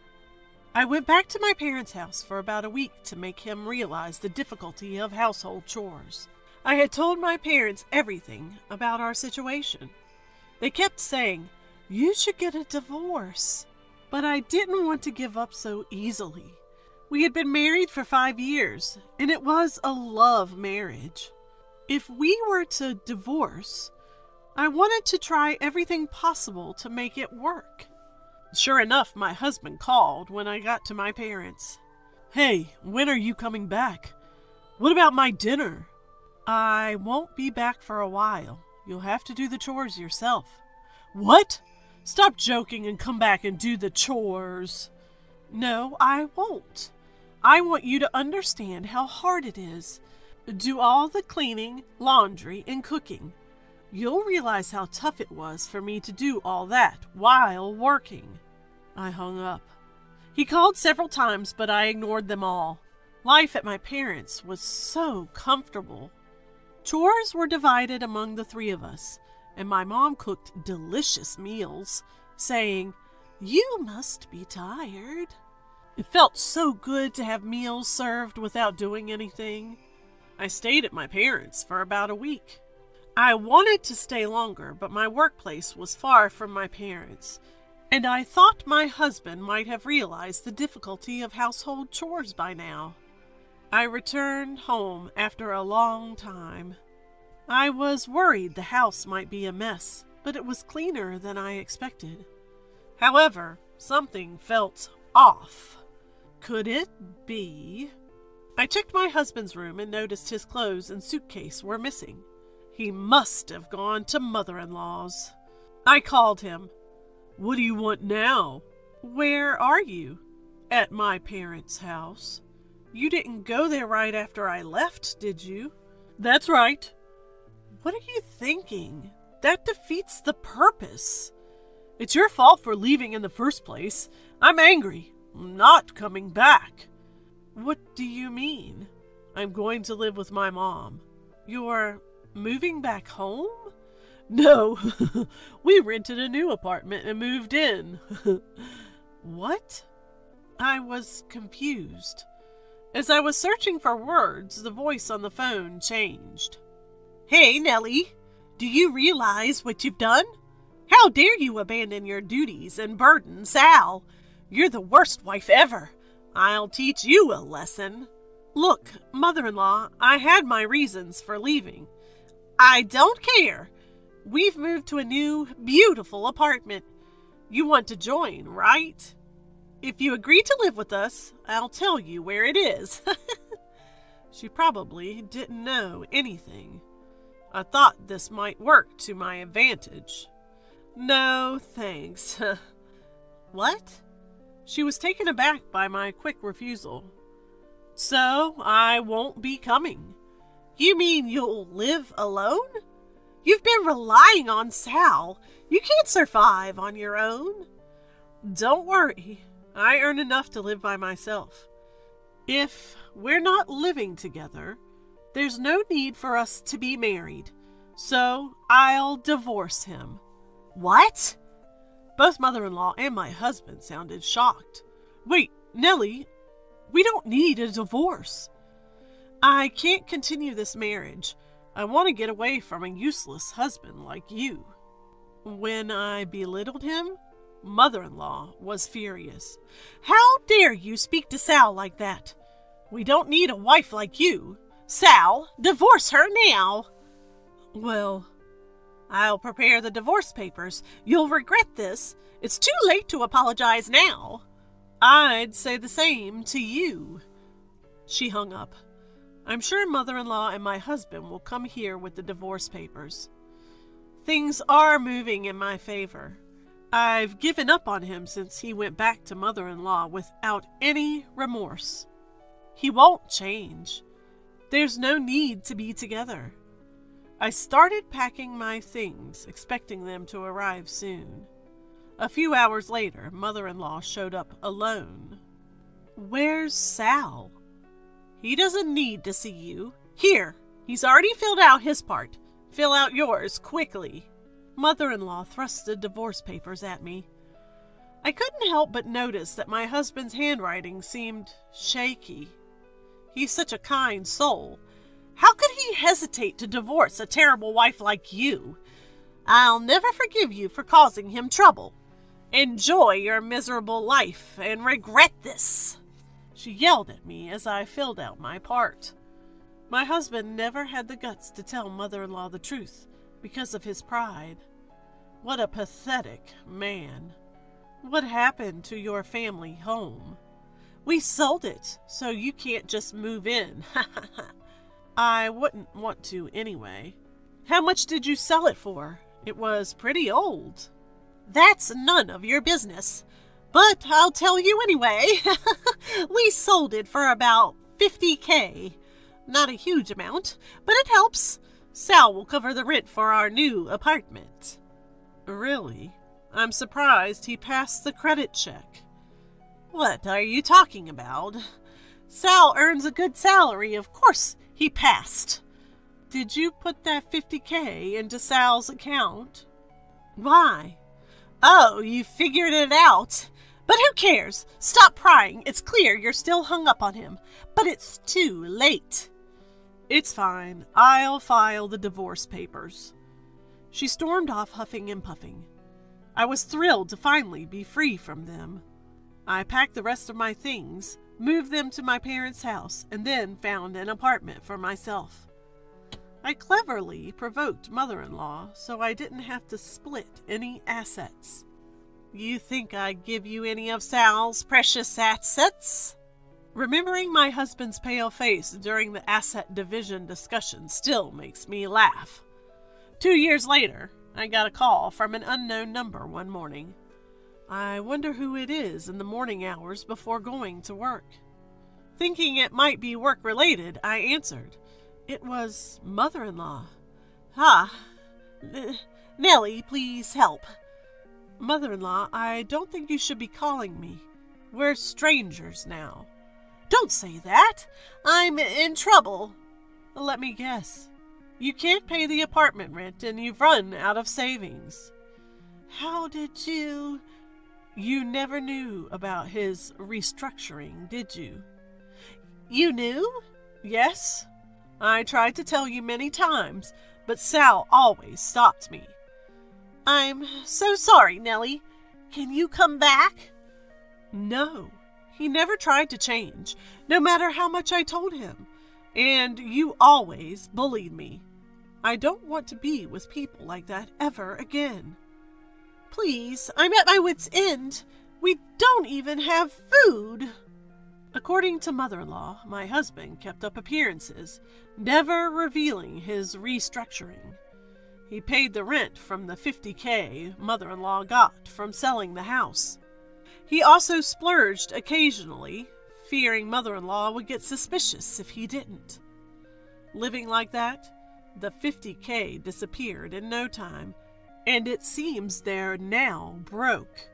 I went back to my parents' house for about a week to make him realize the difficulty of household chores. I had told my parents everything about our situation. They kept saying, "You should get a divorce." But I didn't want to give up so easily. We had been married for 5 years, and it was a love marriage. If we were to divorce, I wanted to try everything possible to make it work. Sure enough, my husband called when I got to my parents. "Hey, when are you coming back? What about my dinner?" "I won't be back for a while. You'll have to do the chores yourself." "What? Stop joking and come back and do the chores. No, I won't. I want you to understand how hard it is. Do all the cleaning, laundry, and cooking. You'll realize how tough it was for me to do all that while working. I hung up. He called several times, but I ignored them all. Life at my parents' was so comfortable. Chores were divided among the three of us, and my mom cooked delicious meals, saying, "You must be tired." It felt so good to have meals served without doing anything. I stayed at my parents' for about a week. I wanted to stay longer, but my workplace was far from my parents', and I thought my husband might have realized the difficulty of household chores by now. I returned home after a long time. I was worried the house might be a mess, but it was cleaner than I expected. However, something felt off. Could it be? I checked my husband's room and noticed his clothes and suitcase were missing. He must have gone to mother-in-law's. I called him. "What do you want now?" "Where are you?" "At my parents' house." "You didn't go there right after I left, did you?" "That's right." "What are you thinking? That defeats the purpose." "It's your fault for leaving in the first place. I'm angry. I'm not coming back." "What do you mean?" "I'm going to live with my mom." "You're moving back home?" "No, we rented a new apartment and moved in." "What?" I was confused. As I was searching for words, the voice on the phone changed. "Hey, Nellie, do you realize what you've done? How dare you abandon your duties and burden Sal? You're the worst wife ever. I'll teach you a lesson." "Look, mother-in-law, I had my reasons for leaving." "I don't care. We've moved to a new, beautiful apartment. You want to join, right? If you agree to live with us, I'll tell you where it is." She probably didn't know anything. I thought this might work to my advantage. "No, thanks." "What?" She was taken aback by my quick refusal. "So, I won't be coming." "You mean you'll live alone? You've been relying on Sal. You can't survive on your own." "Don't worry. I earn enough to live by myself. If we're not living together, there's no need for us to be married. So, I'll divorce him." "What?" Both mother-in-law and my husband sounded shocked. "Wait, Nellie, we don't need a divorce." "I can't continue this marriage. I want to get away from a useless husband like you." When I belittled him, mother-in-law was furious. "How dare you speak to Sal like that? We don't need a wife like you. Sal, divorce her now." "Well, I'll prepare the divorce papers. You'll regret this. It's too late to apologize now." "I'd say the same to you." She hung up. I'm sure mother-in-law and my husband will come here with the divorce papers. Things are moving in my favor. I've given up on him since he went back to mother-in-law without any remorse. He won't change. There's no need to be together. I started packing my things, expecting them to arrive soon. A few hours later, mother-in-law showed up alone. "Where's Sal?" "He doesn't need to see you. Here, he's already filled out his part. Fill out yours quickly." Mother-in-law thrust the divorce papers at me. I couldn't help but notice that my husband's handwriting seemed shaky. He's such a kind soul. How could he hesitate to divorce a terrible wife like you? "I'll never forgive you for causing him trouble. Enjoy your miserable life and regret this." She yelled at me as I filled out my part. My husband never had the guts to tell mother-in-law the truth because of his pride. What a pathetic man. "What happened to your family home?" "We sold it, so you can't just move in." "I wouldn't want to anyway." "How much did you sell it for? It was pretty old." That's none of your business. But I'll tell you anyway. We sold it for about $50K. Not a huge amount, but it helps. Sal will cover the rent for our new apartment. Really? I'm surprised he passed the credit check. What are you talking about? Sal earns a good salary, of course he passed. Did you put that $50K into Sal's account? Why? Oh, you figured it out. But who cares? Stop prying. It's clear you're still hung up on him. But it's too late. It's fine. I'll file the divorce papers. She stormed off, huffing and puffing. I was thrilled to finally be free from them. I packed the rest of my things, moved them to my parents' house, and then found an apartment for myself. I cleverly provoked mother-in-law so I didn't have to split any assets. You think I'd give you any of Sal's precious assets? Remembering my husband's pale face during the asset division discussion still makes me laugh. 2 years later, I got a call from an unknown number one morning. I wonder who it is in the morning hours before going to work. Thinking it might be work-related, I answered. It was mother-in-law. Nellie, please help. Mother-in-law, I don't think you should be calling me. We're strangers now. Don't say that. I'm in trouble. Let me guess. You can't pay the apartment rent and you've run out of savings. How did you... You never knew about his restructuring, did you? You knew? Yes. I tried to tell you many times, but Sal always stopped me. I'm so sorry, Nellie. Can you come back? No. He never tried to change, no matter how much I told him. And you always bullied me. I don't want to be with people like that ever again. Please, I'm at my wit's end. We don't even have food. According to mother-in-law, my husband kept up appearances, never revealing his restructuring. He paid the rent from the $50K mother-in-law got from selling the house. He also splurged occasionally, fearing mother-in-law would get suspicious if he didn't. Living like that, the $50K disappeared in no time, and it seems they're now broke.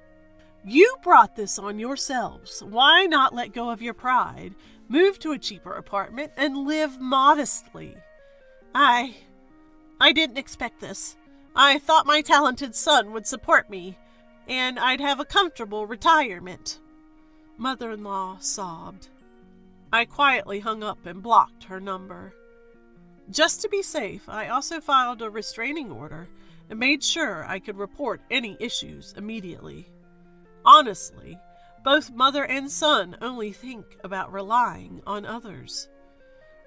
You brought this on yourselves. Why not let go of your pride, move to a cheaper apartment, and live modestly? I didn't expect this. I thought my talented son would support me, and I'd have a comfortable retirement. Mother-in-law sobbed. I quietly hung up and blocked her number. Just to be safe, I also filed a restraining order and made sure I could report any issues immediately. Honestly, both mother and son only think about relying on others.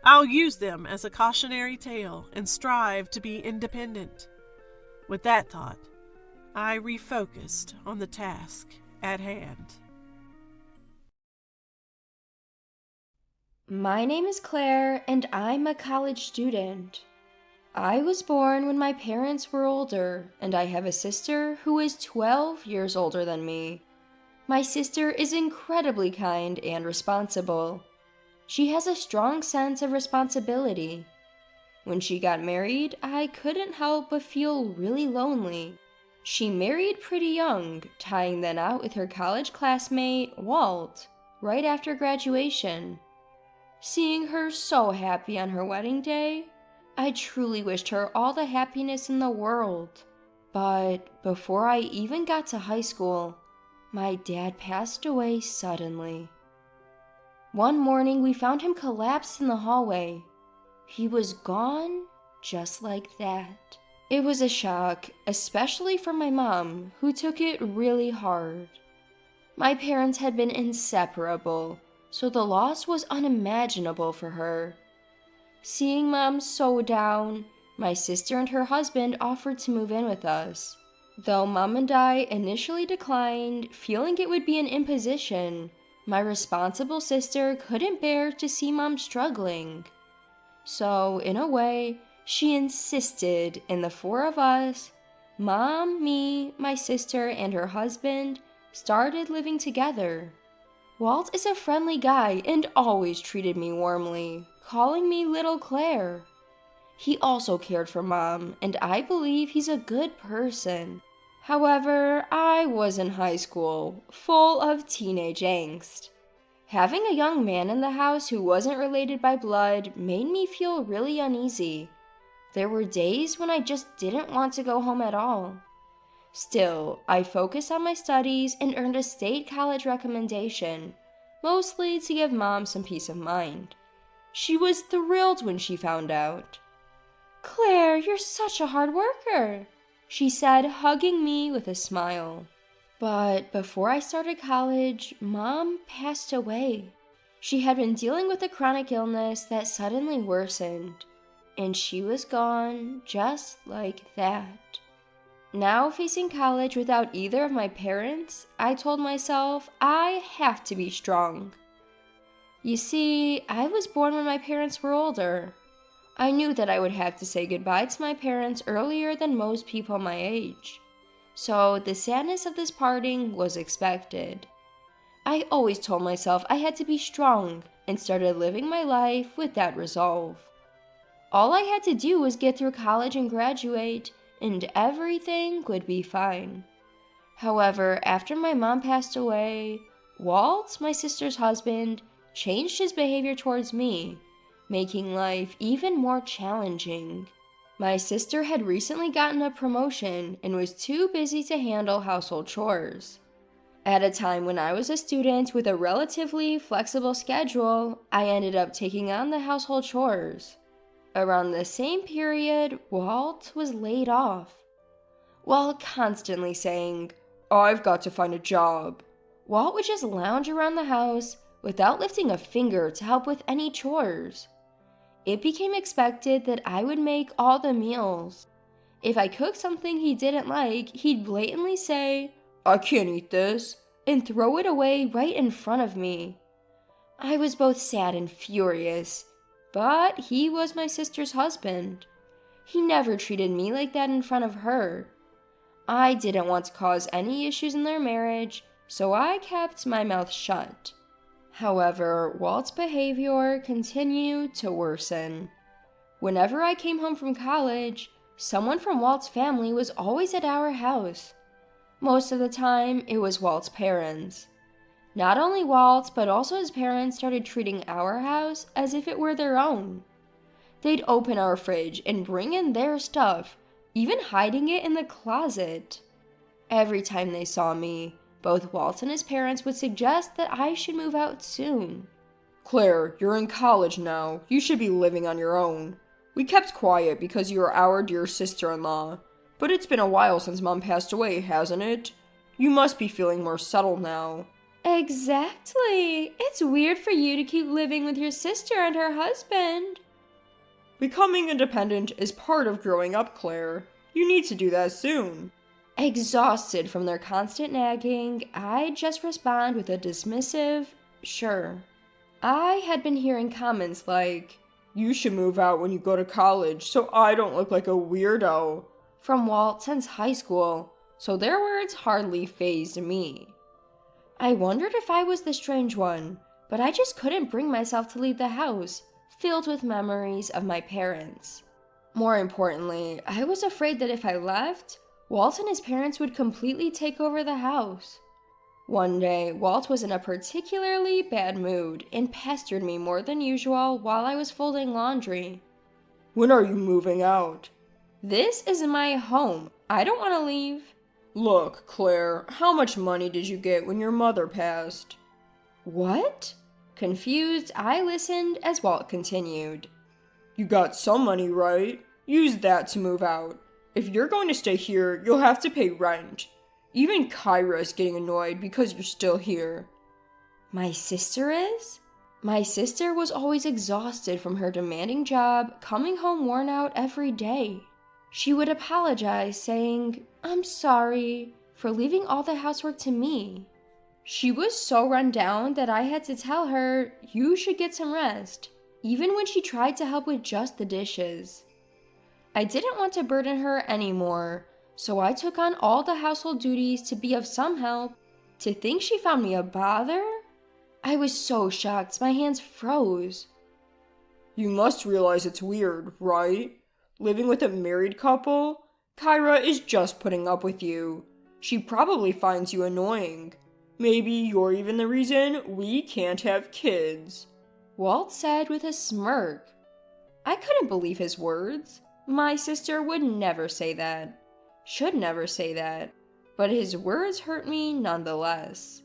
I'll use them as a cautionary tale and strive to be independent. With that thought, I refocused on the task at hand. My name is Claire, and I'm a college student. I was born when my parents were older, and I have a sister who is 12 years older than me. My sister is incredibly kind and responsible. She has a strong sense of responsibility. When she got married, I couldn't help but feel really lonely. She married pretty young, tying then out with her college classmate, Walt, right after graduation. Seeing her so happy on her wedding day, I truly wished her all the happiness in the world. But before I even got to high school, my dad passed away suddenly. One morning, we found him collapsed in the hallway. He was gone just like that. It was a shock, especially for my mom, who took it really hard. My parents had been inseparable, so the loss was unimaginable for her. Seeing Mom so down, my sister and her husband offered to move in with us. Though Mom and I initially declined, feeling it would be an imposition, my responsible sister couldn't bear to see Mom struggling. So, in a way, she insisted, and the four of us Mom, me, my sister, and her husband started living together. Walt is a friendly guy and always treated me warmly, calling me Little Claire. He also cared for Mom, and I believe he's a good person. However, I was in high school, full of teenage angst. Having a young man in the house who wasn't related by blood made me feel really uneasy. There were days when I just didn't want to go home at all. Still, I focused on my studies and earned a state college recommendation, mostly to give Mom some peace of mind. She was thrilled when she found out. "Claire, you're such a hard worker," she said, hugging me with a smile. But before I started college, Mom passed away. She had been dealing with a chronic illness that suddenly worsened, and she was gone just like that. Now facing college without either of my parents, I told myself I have to be strong. You see, I was born when my parents were older. I knew that I would have to say goodbye to my parents earlier than most people my age. So the sadness of this parting was expected. I always told myself I had to be strong and started living my life with that resolve. All I had to do was get through college and graduate, and everything would be fine. However, after my mom passed away, Walt, my sister's husband, changed his behavior towards me, making life even more challenging. My sister had recently gotten a promotion and was too busy to handle household chores. At a time when I was a student with a relatively flexible schedule, I ended up taking on the household chores. Around the same period, Walt was laid off. While constantly saying, "I've got to find a job," Walt would just lounge around the house without lifting a finger to help with any chores. It became expected that I would make all the meals. If I cooked something he didn't like, he'd blatantly say, "I can't eat this," and throw it away right in front of me. I was both sad and furious, but he was my sister's husband. He never treated me like that in front of her. I didn't want to cause any issues in their marriage, so I kept my mouth shut. However, Walt's behavior continued to worsen. Whenever I came home from college, someone from Walt's family was always at our house. Most of the time, it was Walt's parents. Not only Walt, but also his parents started treating our house as if it were their own. They'd open our fridge and bring in their stuff, even hiding it in the closet. Every time they saw me, both Walt and his parents would suggest that I should move out soon. "Claire, you're in college now. You should be living on your own. We kept quiet because you're our dear sister-in-law. But it's been a while since Mom passed away, hasn't it? You must be feeling more settled now." Exactly. It's weird for you to keep living with your sister and her husband. Becoming independent is part of growing up, Claire. You need to do that soon. Exhausted from their constant nagging, I just respond with a dismissive, "Sure." I had been hearing comments like, "You should move out when you go to college so I don't look like a weirdo," from Walt since high school, so their words hardly fazed me. I wondered if I was the strange one, but I just couldn't bring myself to leave the house, filled with memories of my parents. More importantly, I was afraid that if I left, Walt and his parents would completely take over the house. One day, Walt was in a particularly bad mood and pestered me more than usual while I was folding laundry. "When are you moving out?" "This is my home. I don't want to leave." "Look, Claire, how much money did you get when your mother passed?" "What?" Confused, I listened as Walt continued. "You got some money, right? Use that to move out. If you're going to stay here, you'll have to pay rent. Even Kyra is getting annoyed because you're still here." My sister is? My sister was always exhausted from her demanding job, coming home worn out every day. She would apologize, saying, "I'm sorry," for leaving all the housework to me. She was so run down that I had to tell her, "You should get some rest," even when she tried to help with just the dishes. I didn't want to burden her anymore, So I took on all the household duties to be of some help. To think she found me a bother? I was so shocked, my hands froze. You must realize it's weird, right? Living with a married couple? Kyra is just putting up with you. She probably finds you annoying. Maybe you're even the reason we can't have kids. Walt said with a smirk. I couldn't believe his words. My sister would never say that. Should never say that. But his words hurt me nonetheless.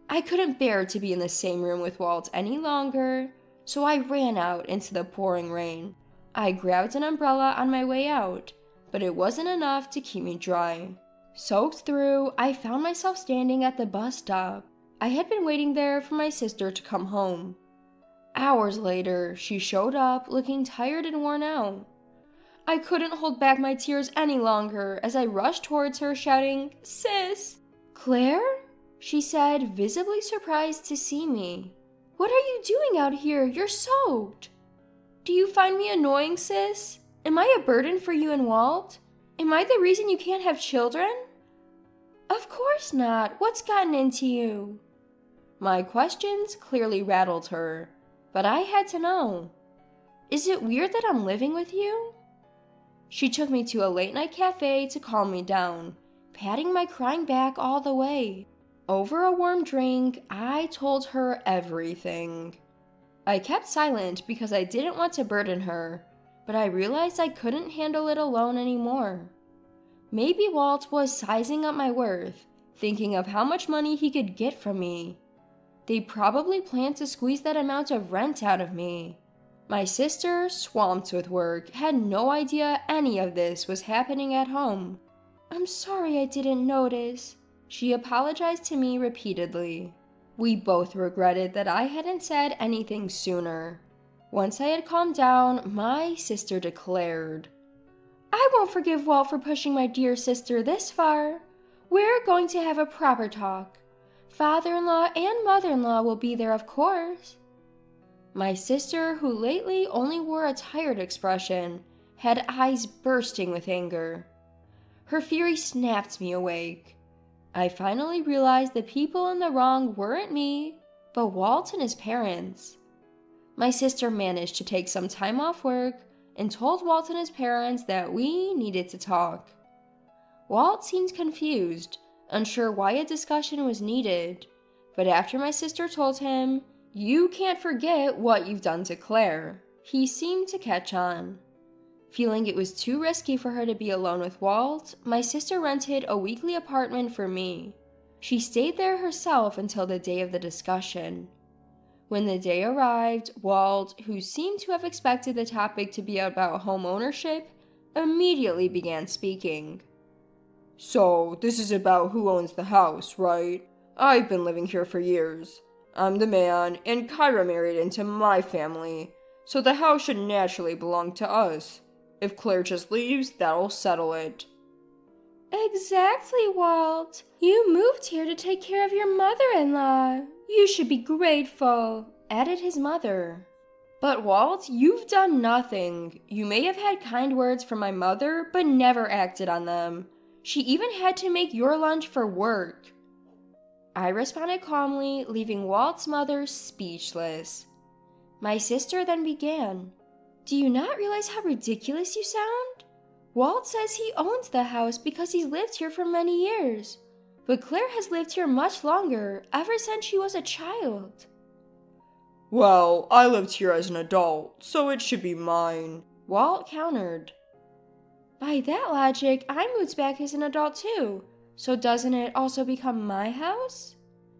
I couldn't bear to be in the same room with Walt any longer, so I ran out into the pouring rain. I grabbed an umbrella on my way out, but it wasn't enough to keep me dry. Soaked through, I found myself standing at the bus stop. I had been waiting there for my sister to come home. Hours later, she showed up looking tired and worn out. I couldn't hold back my tears any longer as I rushed towards her shouting, "Sis!" "Claire?" she said, visibly surprised to see me. "What are you doing out here? You're soaked." "Do you find me annoying, sis? Am I a burden for you and Walt? Am I the reason you can't have children?" "Of course not. What's gotten into you?" My questions clearly rattled her, but I had to know. "Is it weird that I'm living with you?" She took me to a late-night cafe to calm me down, patting my crying back all the way. Over a warm drink, I told her everything. I kept silent because I didn't want to burden her, but I realized I couldn't handle it alone anymore. Maybe Walt was sizing up my worth, thinking of how much money he could get from me. They probably planned to squeeze that amount of rent out of me. My sister, swamped with work, had no idea any of this was happening at home. "I'm sorry I didn't notice." She apologized to me repeatedly. We both regretted that I hadn't said anything sooner. Once I had calmed down, my sister declared, "I won't forgive Walt for pushing my dear sister this far. We're going to have a proper talk. Father-in-law and mother-in-law will be there, of course." My sister, who lately only wore a tired expression, had eyes bursting with anger. Her fury snapped me awake. I finally realized the people in the wrong weren't me, but Walt and his parents. My sister managed to take some time off work and told Walt and his parents that we needed to talk. Walt seemed confused, unsure why a discussion was needed, but after my sister told him, "You can't forget what you've done to Claire," he seemed to catch on. Feeling it was too risky for her to be alone with Walt, my sister rented a weekly apartment for me. She stayed there herself until the day of the discussion. When the day arrived, Walt, who seemed to have expected the topic to be about home ownership, immediately began speaking. "So, this is about who owns the house, right? I've been living here for years. I'm the man, and Kyra married into my family, so the house should naturally belong to us. If Claire just leaves, that'll settle it." "Exactly, Walt. You moved here to take care of your mother-in-law. You should be grateful," added his mother. "But Walt, you've done nothing. You may have had kind words from my mother, but never acted on them. She even had to make your lunch for work." I responded calmly, leaving Walt's mother speechless. My sister then began, "Do you not realize how ridiculous you sound? Walt says he owns the house because he's lived here for many years, but Claire has lived here much longer, ever since she was a child." "Well, I lived here as an adult, so it should be mine," Walt countered. "By that logic, I moved back as an adult too. So doesn't it also become my house?"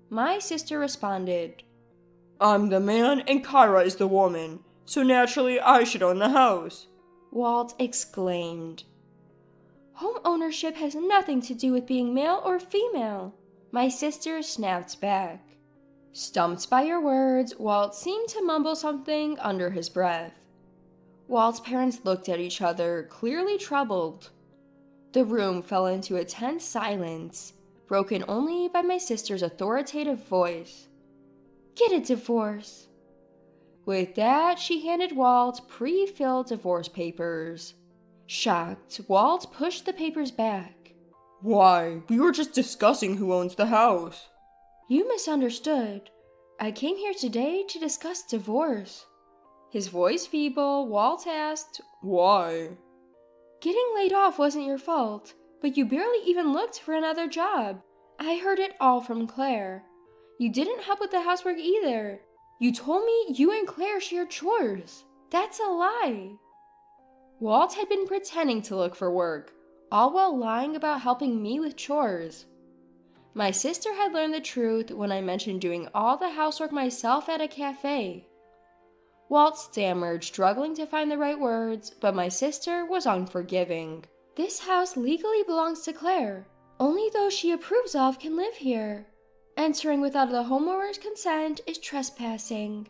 My sister responded, "I'm the man and Kyra is the woman, so naturally I should own the house." Walt exclaimed. "Home ownership has nothing to do with being male or female." My sister snapped back. Stumped by her words, Walt seemed to mumble something under his breath. Walt's parents looked at each other, clearly troubled. The room fell into a tense silence, broken only by my sister's authoritative voice. "Get a divorce." With that, she handed Walt pre-filled divorce papers. Shocked, Walt pushed the papers back. Why? We were just discussing who owns the house. You misunderstood. I came here today to discuss divorce. His voice feeble, Walt asked, Why? Getting laid off wasn't your fault, but you barely even looked for another job. I heard it all from Claire. You didn't help with the housework either. You told me you and Claire shared chores. That's a lie. Walt had been pretending to look for work, all while lying about helping me with chores. My sister had learned the truth when I mentioned doing all the housework myself at a cafe. Walt stammered, struggling to find the right words, but my sister was unforgiving. This house legally belongs to Claire. Only those she approves of can live here. Entering without the homeowner's consent is trespassing.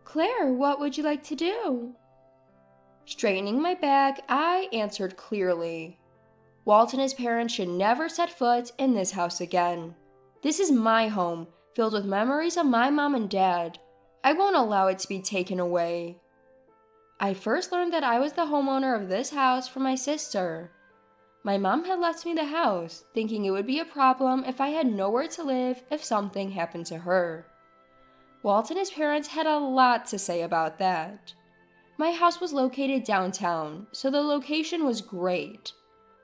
Claire, what would you like to do? Straightening my back, I answered clearly. Walt and his parents should never set foot in this house again. This is my home, filled with memories of my mom and dad. I won't allow it to be taken away. I first learned that I was the homeowner of this house from my sister. My mom had left me the house, thinking it would be a problem if I had nowhere to live if something happened to her. Walt and his parents had a lot to say about that. My house was located downtown, so the location was great.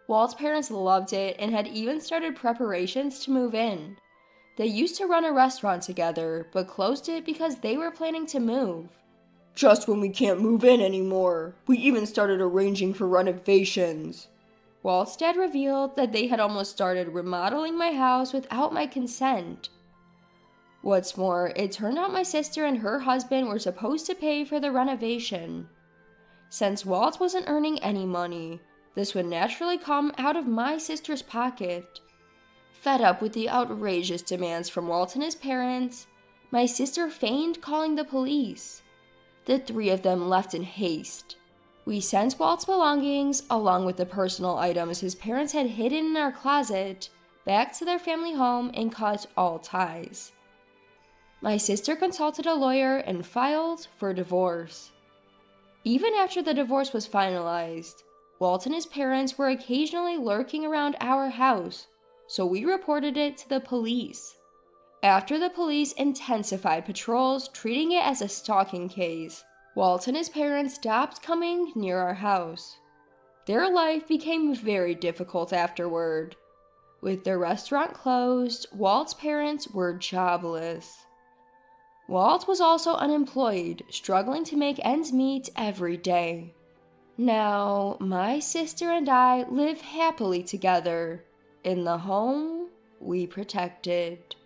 Walt's parents loved it and had even started preparations to move in. They used to run a restaurant together, but closed it because they were planning to move. Just when we can't move in anymore. We even started arranging for renovations. Walt's dad revealed that they had almost started remodeling my house without my consent. What's more, it turned out my sister and her husband were supposed to pay for the renovation. Since Walt wasn't earning any money, this would naturally come out of my sister's pocket. Fed up with the outrageous demands from Walt and his parents, my sister feigned calling the police. The three of them left in haste. We sent Walt's belongings, along with the personal items his parents had hidden in our closet, back to their family home and cut all ties. My sister consulted a lawyer and filed for divorce. Even after the divorce was finalized, Walt and his parents were occasionally lurking around our house, so we reported it to the police. After the police intensified patrols, treating it as a stalking case, Walt and his parents stopped coming near our house. Their life became very difficult afterward. With their restaurant closed, Walt's parents were jobless. Walt was also unemployed, struggling to make ends meet every day. Now, my sister and I live happily together in the home we protected.